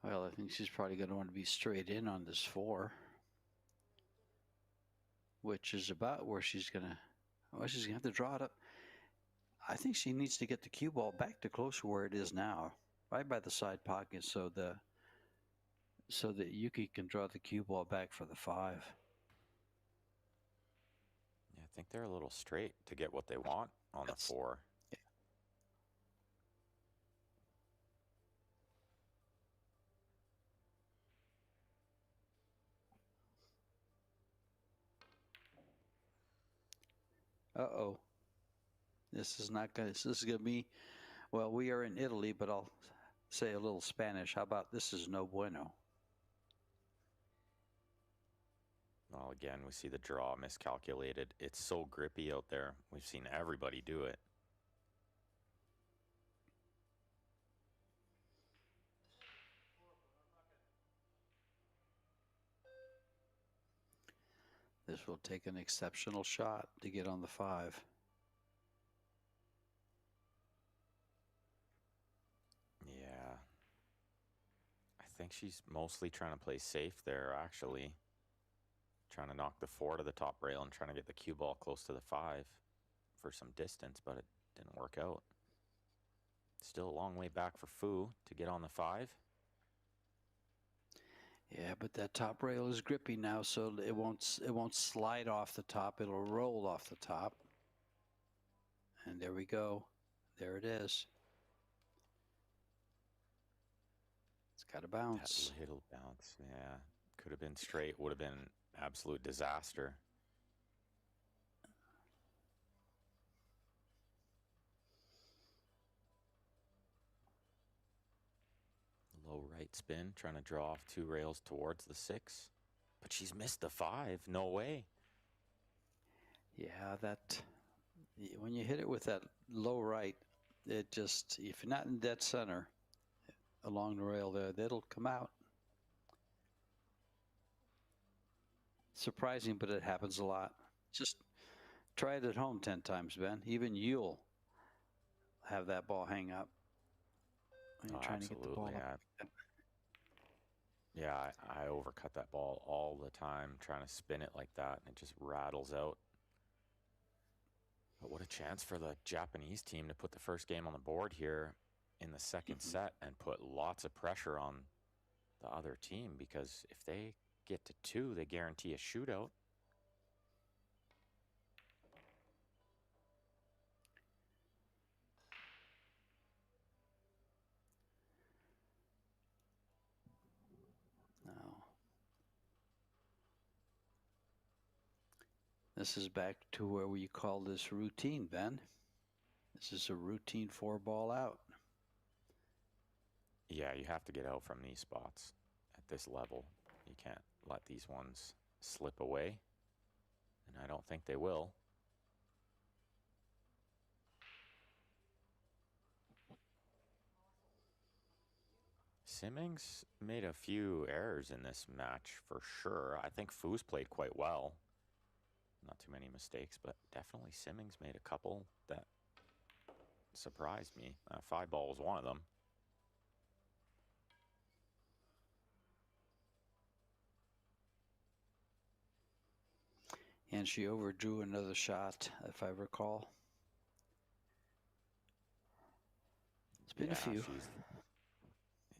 Well, I think she's probably going to want to be straight in on this 4, which is about where she's going to, well, she's going to have to draw it up. I think she needs to get the cue ball back to close to where it is now, right by the side pocket, so that Yuki can draw the cue ball back for the 5. Yeah, I think they're a little straight to get what they want on the 4. Yeah. Uh-oh. This is not going to, this is going to be, well, we are in Italy, but I'll say a little Spanish. How about this is no bueno? Well, again, we see the draw miscalculated. It's so grippy out there. We've seen everybody do it. This will take an exceptional shot to get on the 5. Yeah. I think she's mostly trying to play safe there, actually. Trying to knock the 4 to the top rail and trying to get the cue ball close to the 5 for some distance, but it didn't work out. Still a long way back for Fu to get on the 5. Yeah, but that top rail is grippy now, so it won't slide off the top. It'll roll off the top. And there we go. There it is. It's got to bounce. That little bounce, yeah. Could have been straight, would have been absolute disaster. Low right spin, trying to draw off 2 rails towards the 6. But she's missed the 5. No way. Yeah, when you hit it with that low right, it just, if you're not in dead center along the rail there, that'll come out. Surprising, but it happens a lot. Just try it at home 10 times, Ben. Even you'll have that ball hang up when you're trying to get the ball up. Yeah, I overcut that ball all the time, trying to spin it like that, and it just rattles out. But what a chance for the Japanese team to put the first game on the board here in the second set and put lots of pressure on the other team, because if they get to 2, they guarantee a shootout. Now, this is back to where we call this routine, Ben. This is a routine 4-ball out. Yeah, you have to get out from these spots at this level. You can't let these ones slip away, and I don't think they will. Simmons made a few errors in this match for sure. I think Fu's played quite well. Not too many mistakes, but definitely Simmons made a couple that surprised me. 5-ball was one of them. And she overdrew another shot, if I recall. It's been a few.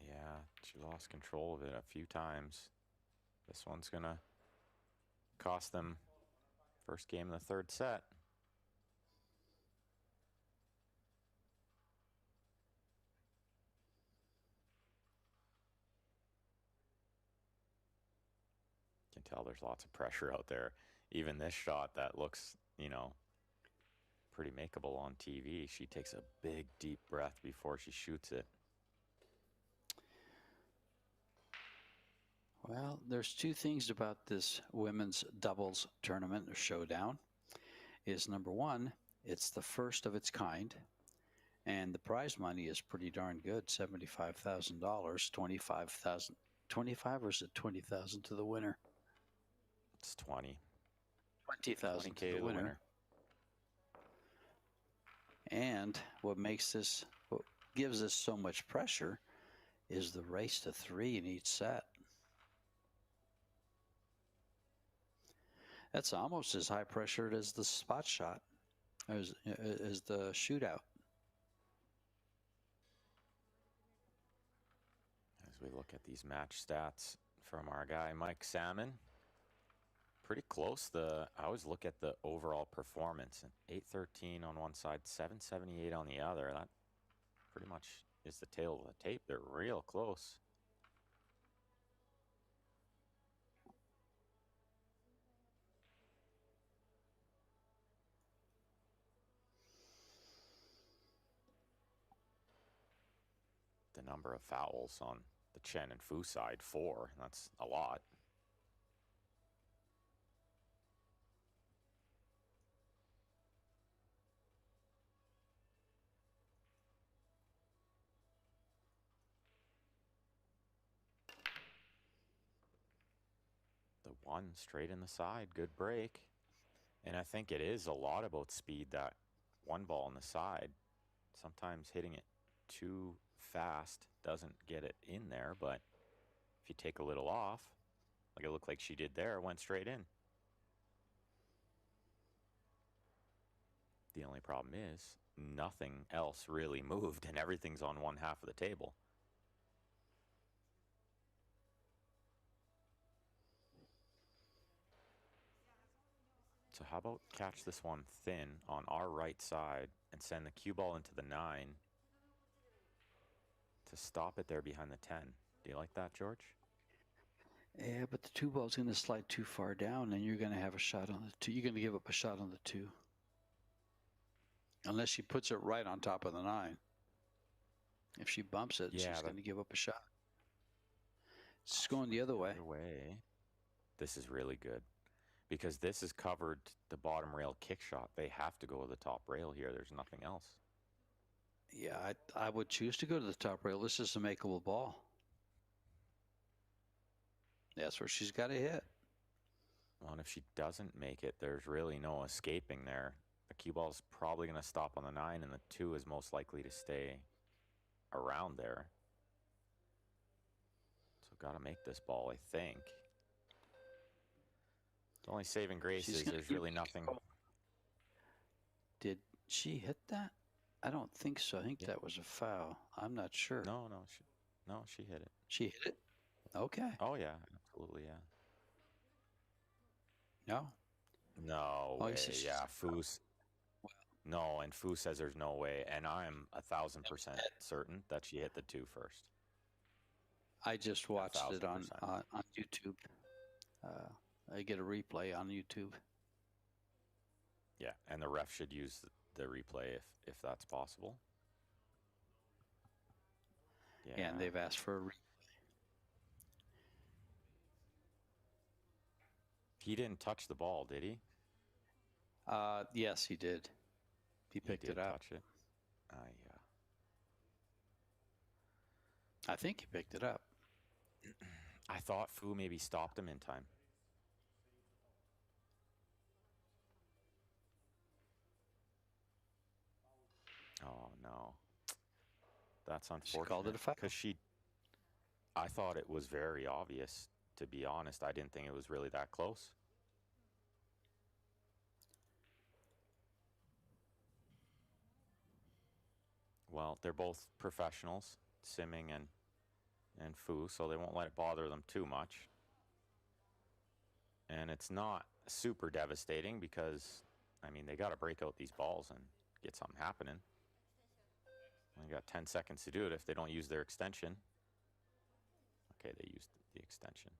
Yeah, she lost control of it a few times. This one's going to cost them first game of the third set. You can tell there's lots of pressure out there. Even this shot that looks, pretty makeable on TV, she takes a big, deep breath before she shoots it. Well, there's 2 things about this women's doubles tournament or showdown. Is number 1, it's the first of its kind, and the prize money is pretty darn good, $75,000, $25,000, 25, or is it 20,000 to the winner? It's 20. 20,000 to the winner. And what gives us so much pressure is the race to 3 in each set. That's almost as high pressured as the spot shot, as the shootout. As we look at these match stats from our guy Mike Salmon, pretty close. I always look at the overall performance. 813 on one side, 778 on the other. That pretty much is the tail of the tape. They're real close. The number of fouls on the Chen and Fu side, 4. That's a lot. The One straight in the side. Good break. And I think it is a lot about speed, that one ball on the side. Sometimes hitting it too fast doesn't get it in there, but if you take a little off, like it looked like she did there, it went straight in. The only problem is nothing else really moved and everything's on one half of the table. So how about catch this one thin on our right side and send the cue ball into the 9 to stop it there behind the 10. Do you like that, George? Yeah, but the 2 ball's going to slide too far down, and you're going to have a shot on the 2. You're going to give up a shot on the 2. Unless she puts it right on top of the 9. If she bumps it, she's going to give up a shot. It's going the other way. This is really good. Because this has covered the bottom rail kick shot. They have to go to the top rail here. There's nothing else. Yeah, I would choose to go to the top rail. This is a makeable ball. That's where she's got to hit. Well, and if she doesn't make it, there's really no escaping there. The cue ball is probably going to stop on the 9, and the 2 is most likely to stay around there. So got to make this ball, I think. The only saving grace is there's really nothing. Did she hit that? I don't think so. I think that was a foul. I'm not sure. No, she hit it. She hit it? Okay. Oh, yeah, absolutely, yeah. No? No way, yeah. Foos. No, and Foo says there's no way, and I'm 1,000% certain that she hit the 2 first. I just watched it on YouTube. I get a replay on YouTube. Yeah, and the ref should use the replay if that's possible. Yeah, and they've asked for a replay. He didn't touch the ball, did he? Yes, he did. He picked it up. Touch it. Yeah. I think he picked it up. I thought Fu maybe stopped him in time. Oh, no. That's unfortunate. She called it a foul. Because I thought it was very obvious, to be honest. I didn't think it was really that close. Well, they're both professionals, Simming and Fu, so they won't let it bother them too much. And it's not super devastating because, I mean, they got to break out these balls and get something happening. They got 10 seconds to do it if they don't use their extension. Okay, they used the extension.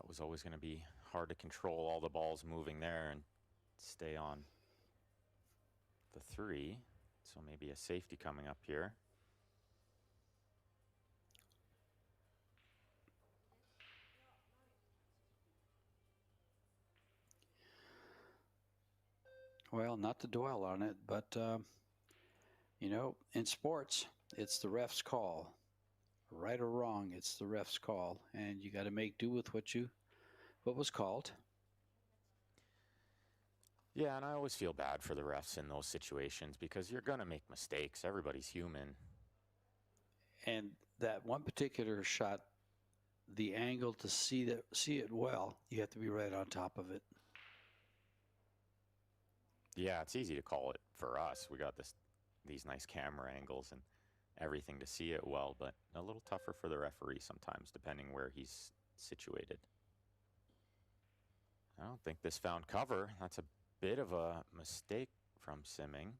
Was always going to be hard to control all the balls moving there and stay on the 3. So maybe a safety coming up here. Well, not to dwell on it, but, you know, in sports, it's the ref's call. Right or wrong, it's the ref's call. And you got to make do with what was called. Yeah, and I always feel bad for the refs in those situations because you're going to make mistakes. Everybody's human. And that one particular shot, the angle to see it well, you have to be right on top of it. Yeah, it's easy to call it for us. We got these nice camera angles and everything to see it well, but a little tougher for the referee sometimes, depending where he's situated. I don't think this found cover. That's a bit of a mistake from Simming.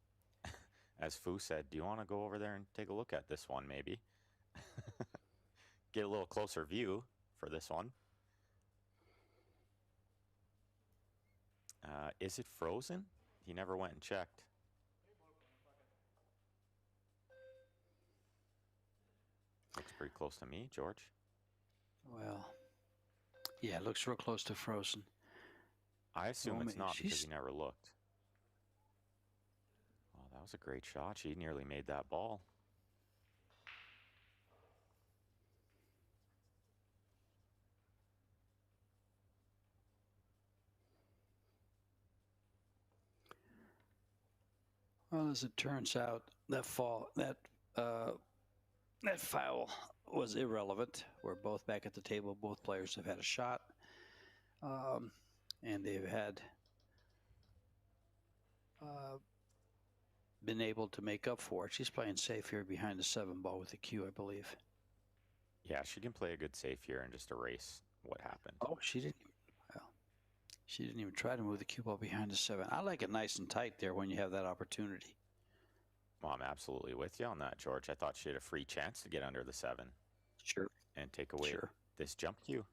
as Fu said, do you want to go over there and take a look at this one, maybe? Get a little closer view for this one. Is it frozen? He never went and checked. Looks pretty close to me, George. Well, yeah, it looks real close to frozen. I assume Well, it's not because she's- he never looked. Oh, that was a great shot. She nearly made that ball. Well, as it turns out, that foul was irrelevant. We're both back at the table. Both players have had a shot, and they've had been able to make up for it. She's playing safe here behind the 7 ball with the cue, I believe. Yeah, she can play a good safe here and just erase what happened. Oh, she didn't. Well, she didn't even try to move the cue ball behind the 7. I like it nice and tight there when you have that opportunity. Well, I'm absolutely with you on that, George. I thought she had a free chance to get under the 7. Sure. And take away this jump cue.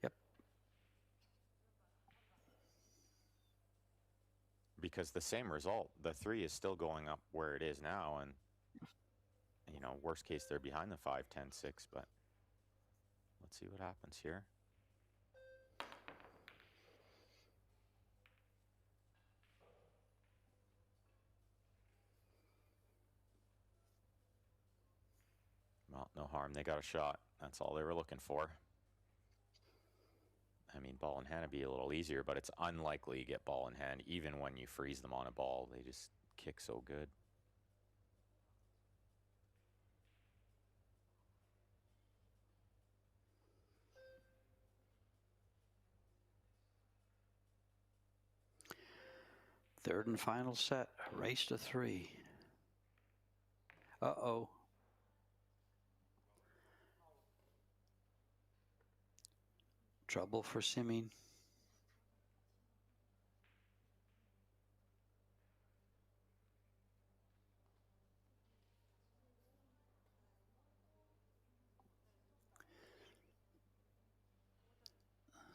Yep. Because the same result, the 3 is still going up where it is now, and you know, worst case they're behind the 5, 10, 6, but let's see what happens here. Well, no harm. They got a shot. That's all they were looking for. I mean, ball in hand would be a little easier, but it's unlikely you get ball in hand, even when you freeze them on a ball. They just kick so good. Third and final set. Race to 3. Uh-oh. Trouble for Simming.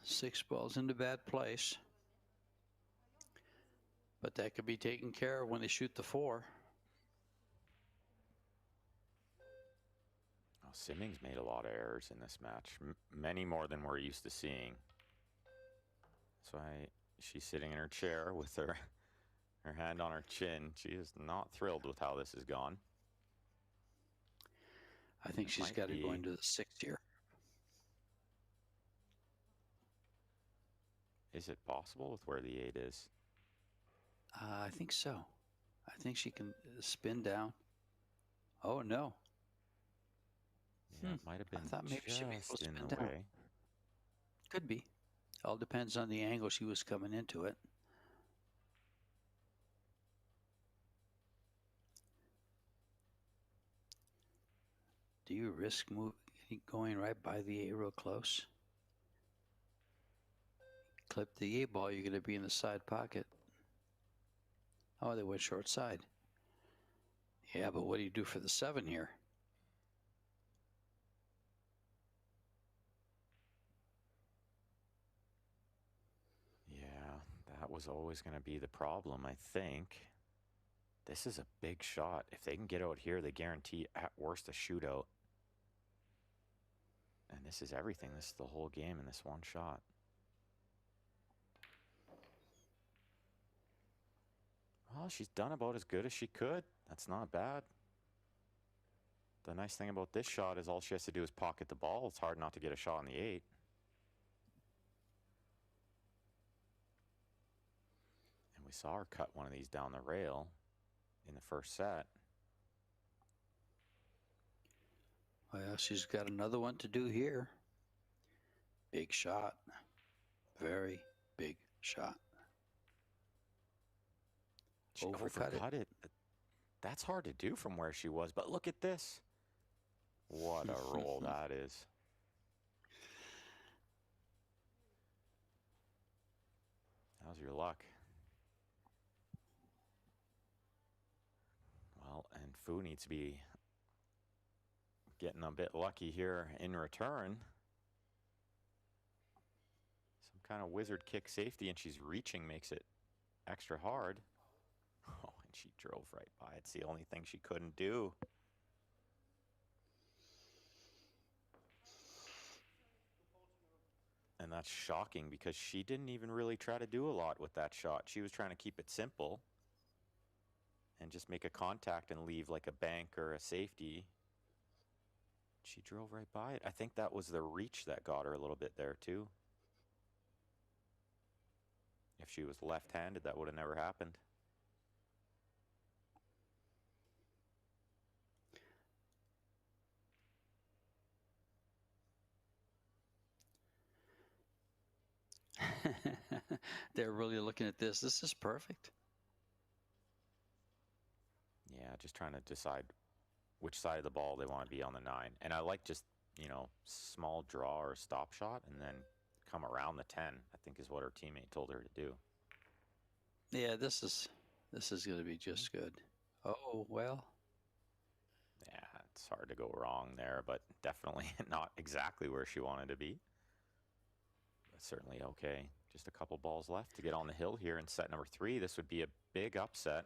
Six balls into bad place. But that could be taken care of when they shoot the 4. Oh, Simmings made a lot of errors in this match, many more than we're used to seeing. So she's sitting in her chair with her hand on her chin. She is not thrilled with how this has gone. I think she's got to go into the 6th here. Is it possible with where the 8 is? I think so. I think she can spin down. Oh, no. Yeah, it might have been I thought maybe she was just in spin the down. way. Could be. All depends on the angle she was coming into it. Do you risk going right by the A real close? Clip the A ball, you're going to be in the side pocket. Oh, they went short side. Yeah, but what do you do for the 7 here? Yeah, that was always going to be the problem, I think. This is a big shot. If they can get out here, they guarantee at worst a shootout. And this is everything. This is the whole game in this one shot. Well, she's done about as good as she could. That's not bad. The nice thing about this shot is all she has to do is pocket the ball. It's hard not to get a shot on the 8. And we saw her cut one of these down the rail in the first set. Well, she's got another one to do here. Big shot. Very big shot. She Overcut it. That's hard to do from where she was, but look at this. What a roll that is. How's your luck? Fu needs to be getting a bit lucky here in return. Some kind of wizard kick safety, and she's reaching, makes it extra hard. Oh, and she drove right by. It's the only thing she couldn't do. And that's shocking because she didn't even really try to do a lot with that shot. She was trying to keep it simple and just make a contact and leave like a bank or a safety. She drove right by it. I think that was the reach that got her a little bit there too. If she was left-handed, that would have never happened. They're really looking at this. This is perfect. Yeah, just trying to decide which side of the ball they want to be on the 9. And I like just, you know, small draw or stop shot and then come around the 10, I think is what her teammate told her to do. Yeah, this is going to be just good. Oh, well. Yeah, it's hard to go wrong there, but definitely not exactly where she wanted to be. But certainly okay. Just a couple balls left to get on the hill here in set number 3. This would be a big upset.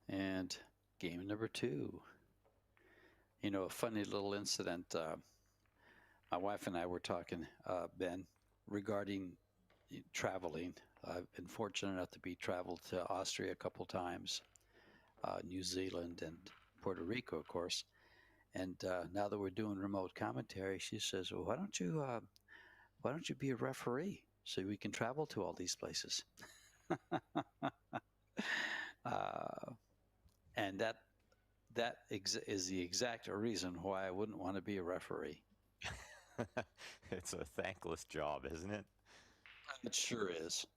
And game number 2. You know, a funny little incident. My wife and I were talking, Ben, regarding traveling. I've been fortunate enough to be traveled to Austria a couple times, New Zealand and Puerto Rico, of course. And now that we're doing remote commentary, she says, "Well, why don't you be a referee so we can travel to all these places?" And that is the exact reason why I wouldn't want to be a referee. It's a thankless job, isn't it? It sure is.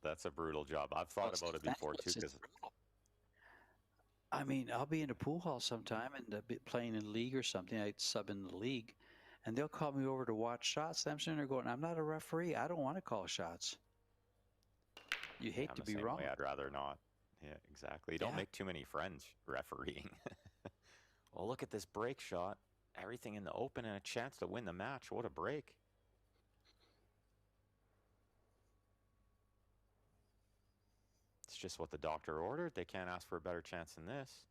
That's a brutal job. I've thought about it before too. Because I mean, I'll be in a pool hall sometime and be playing in league or something. I'd sub in the league, and they'll call me over to watch shots. And I'm sitting there going, "I'm not a referee. I don't want to call shots." You hate I'm to the be same wrong. way. I'd rather not. Yeah, exactly. You don't make too many friends refereeing. Well, look at this break shot. Everything in the open and a chance to win the match. What a break. It's just what the doctor ordered. They can't ask for a better chance than this.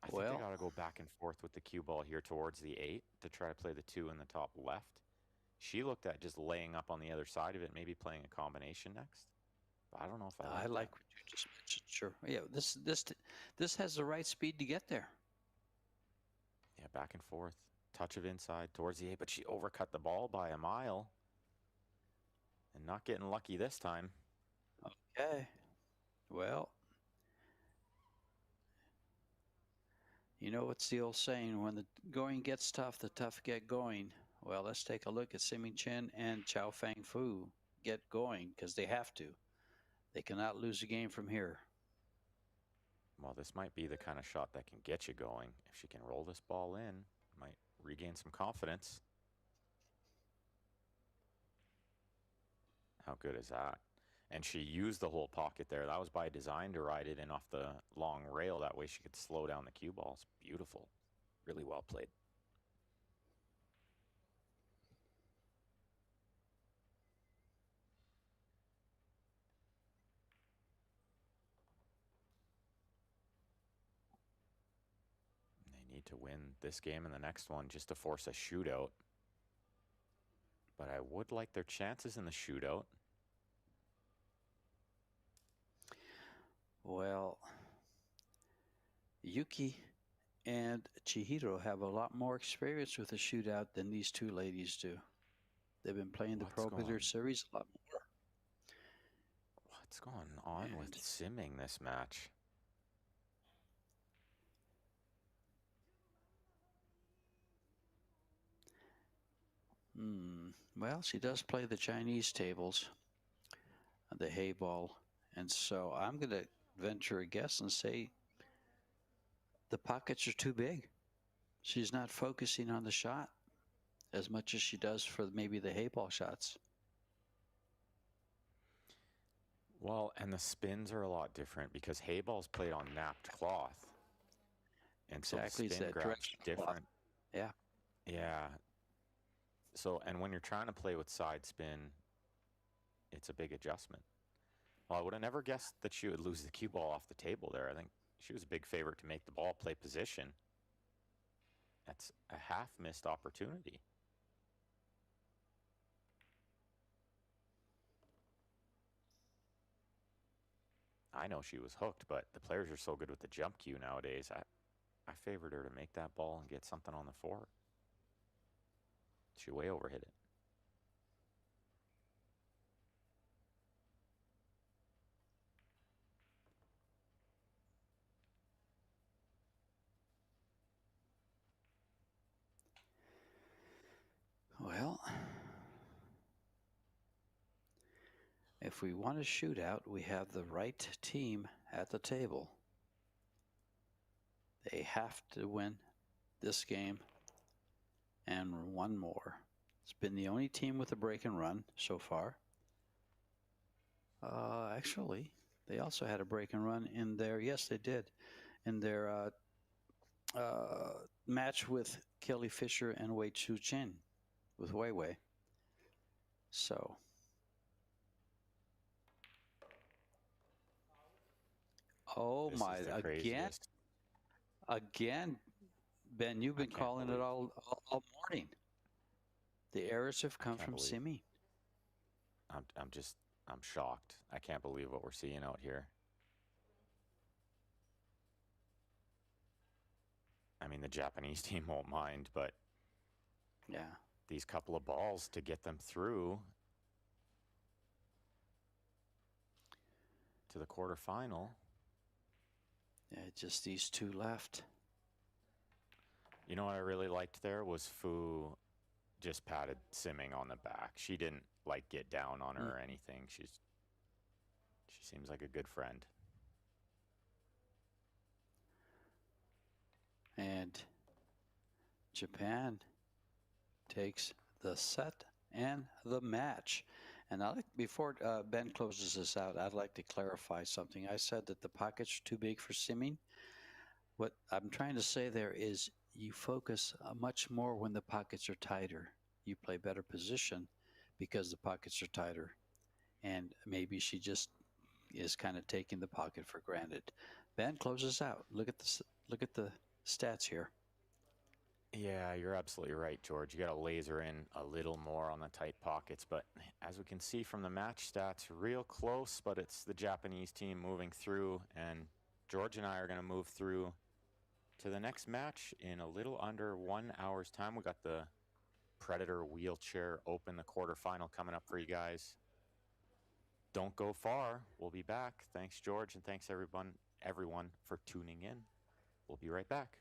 I think they got to go back and forth with the cue ball here towards the 8 to try to play the 2 in the top left. She looked at just laying up on the other side of it, maybe playing a combination next. But I don't know if I like what you just mentioned. Sure. Yeah, this has the right speed to get there. Yeah, back and forth. Touch of inside towards the 8, but she overcut the ball by a mile. And not getting lucky this time. Okay. Well, you know what's the old saying, when the going gets tough, the tough get going. Well, let's take a look at Simi Chen and Chao Fang Fu get going, because they have to. They cannot lose a game from here. Well, this might be the kind of shot that can get you going. If she can roll this ball in, might regain some confidence. How good is that? And she used the whole pocket there. That was by design to ride it in off the long rail. That way she could slow down the cue ball. It's beautiful. Really well played. They need to win this game and the next one just to force a shootout. But I would like their chances in the shootout. Well, Yuki and Chihiro have a lot more experience with the shootout than these two ladies do. They've been playing the Pro Billiards series a lot more. What's going on with simming this match? Well, she does play the Chinese tables. the hay ball. And so I'm going to venture a guess and say the pockets are too big. She's not focusing on the shot as much as she does for maybe the hay ball shots. Well, and the spins are a lot different because hay ball's played on napped cloth. And Exactly, so the spin grab's different. Yeah. Yeah. So, and when you're trying to play with side spin, it's a big adjustment. Well, I would have never guessed that she would lose the cue ball off the table there. I think she was a big favorite to make the ball play position. That's a half missed opportunity. I know she was hooked, but the players are so good with the jump cue nowadays. I favored her to make that ball and get something on the four. She way overhit it. Well, if we want a shootout, we have the right team at the table. They have to win this game and one more. It's been the only team with a break and run so far. Actually, they also had a break and run in their, yes, they did, in their match with Kelly Fisher and Wei Chu Chen with Wei Wei. So, oh This my, is the again, craziest. again, Ben, you've been can't calling it believe- all morning. The errors have come can't from believe- Simi. I'm shocked. I can't believe what we're seeing out here. I mean, the Japanese team won't mind, but Yeah. these couple of balls to get them through to the quarterfinal. Yeah, just these two left. You know what I really liked there was Fu just patted Simming on the back. She didn't like get down on her or anything. She seems like a good friend. And Japan takes the set and the match. And before Ben closes this out, I'd like to clarify something. I said that the pockets are too big for simming. What I'm trying to say there is you focus much more when the pockets are tighter. You play better position because the pockets are tighter. And maybe she just is kind of taking the pocket for granted. Ben closes out. Look at the stats here. Yeah, you're absolutely right, George. You got to laser in a little more on the tight pockets. But as we can see from the match stats, real close, but it's the Japanese team moving through. And George and I are going to move through to the next match in a little under 1 hour's time. We got the Predator Wheelchair Open, the quarterfinal coming up for you guys. Don't go far. We'll be back. Thanks, George, and thanks everyone for tuning in. We'll be right back.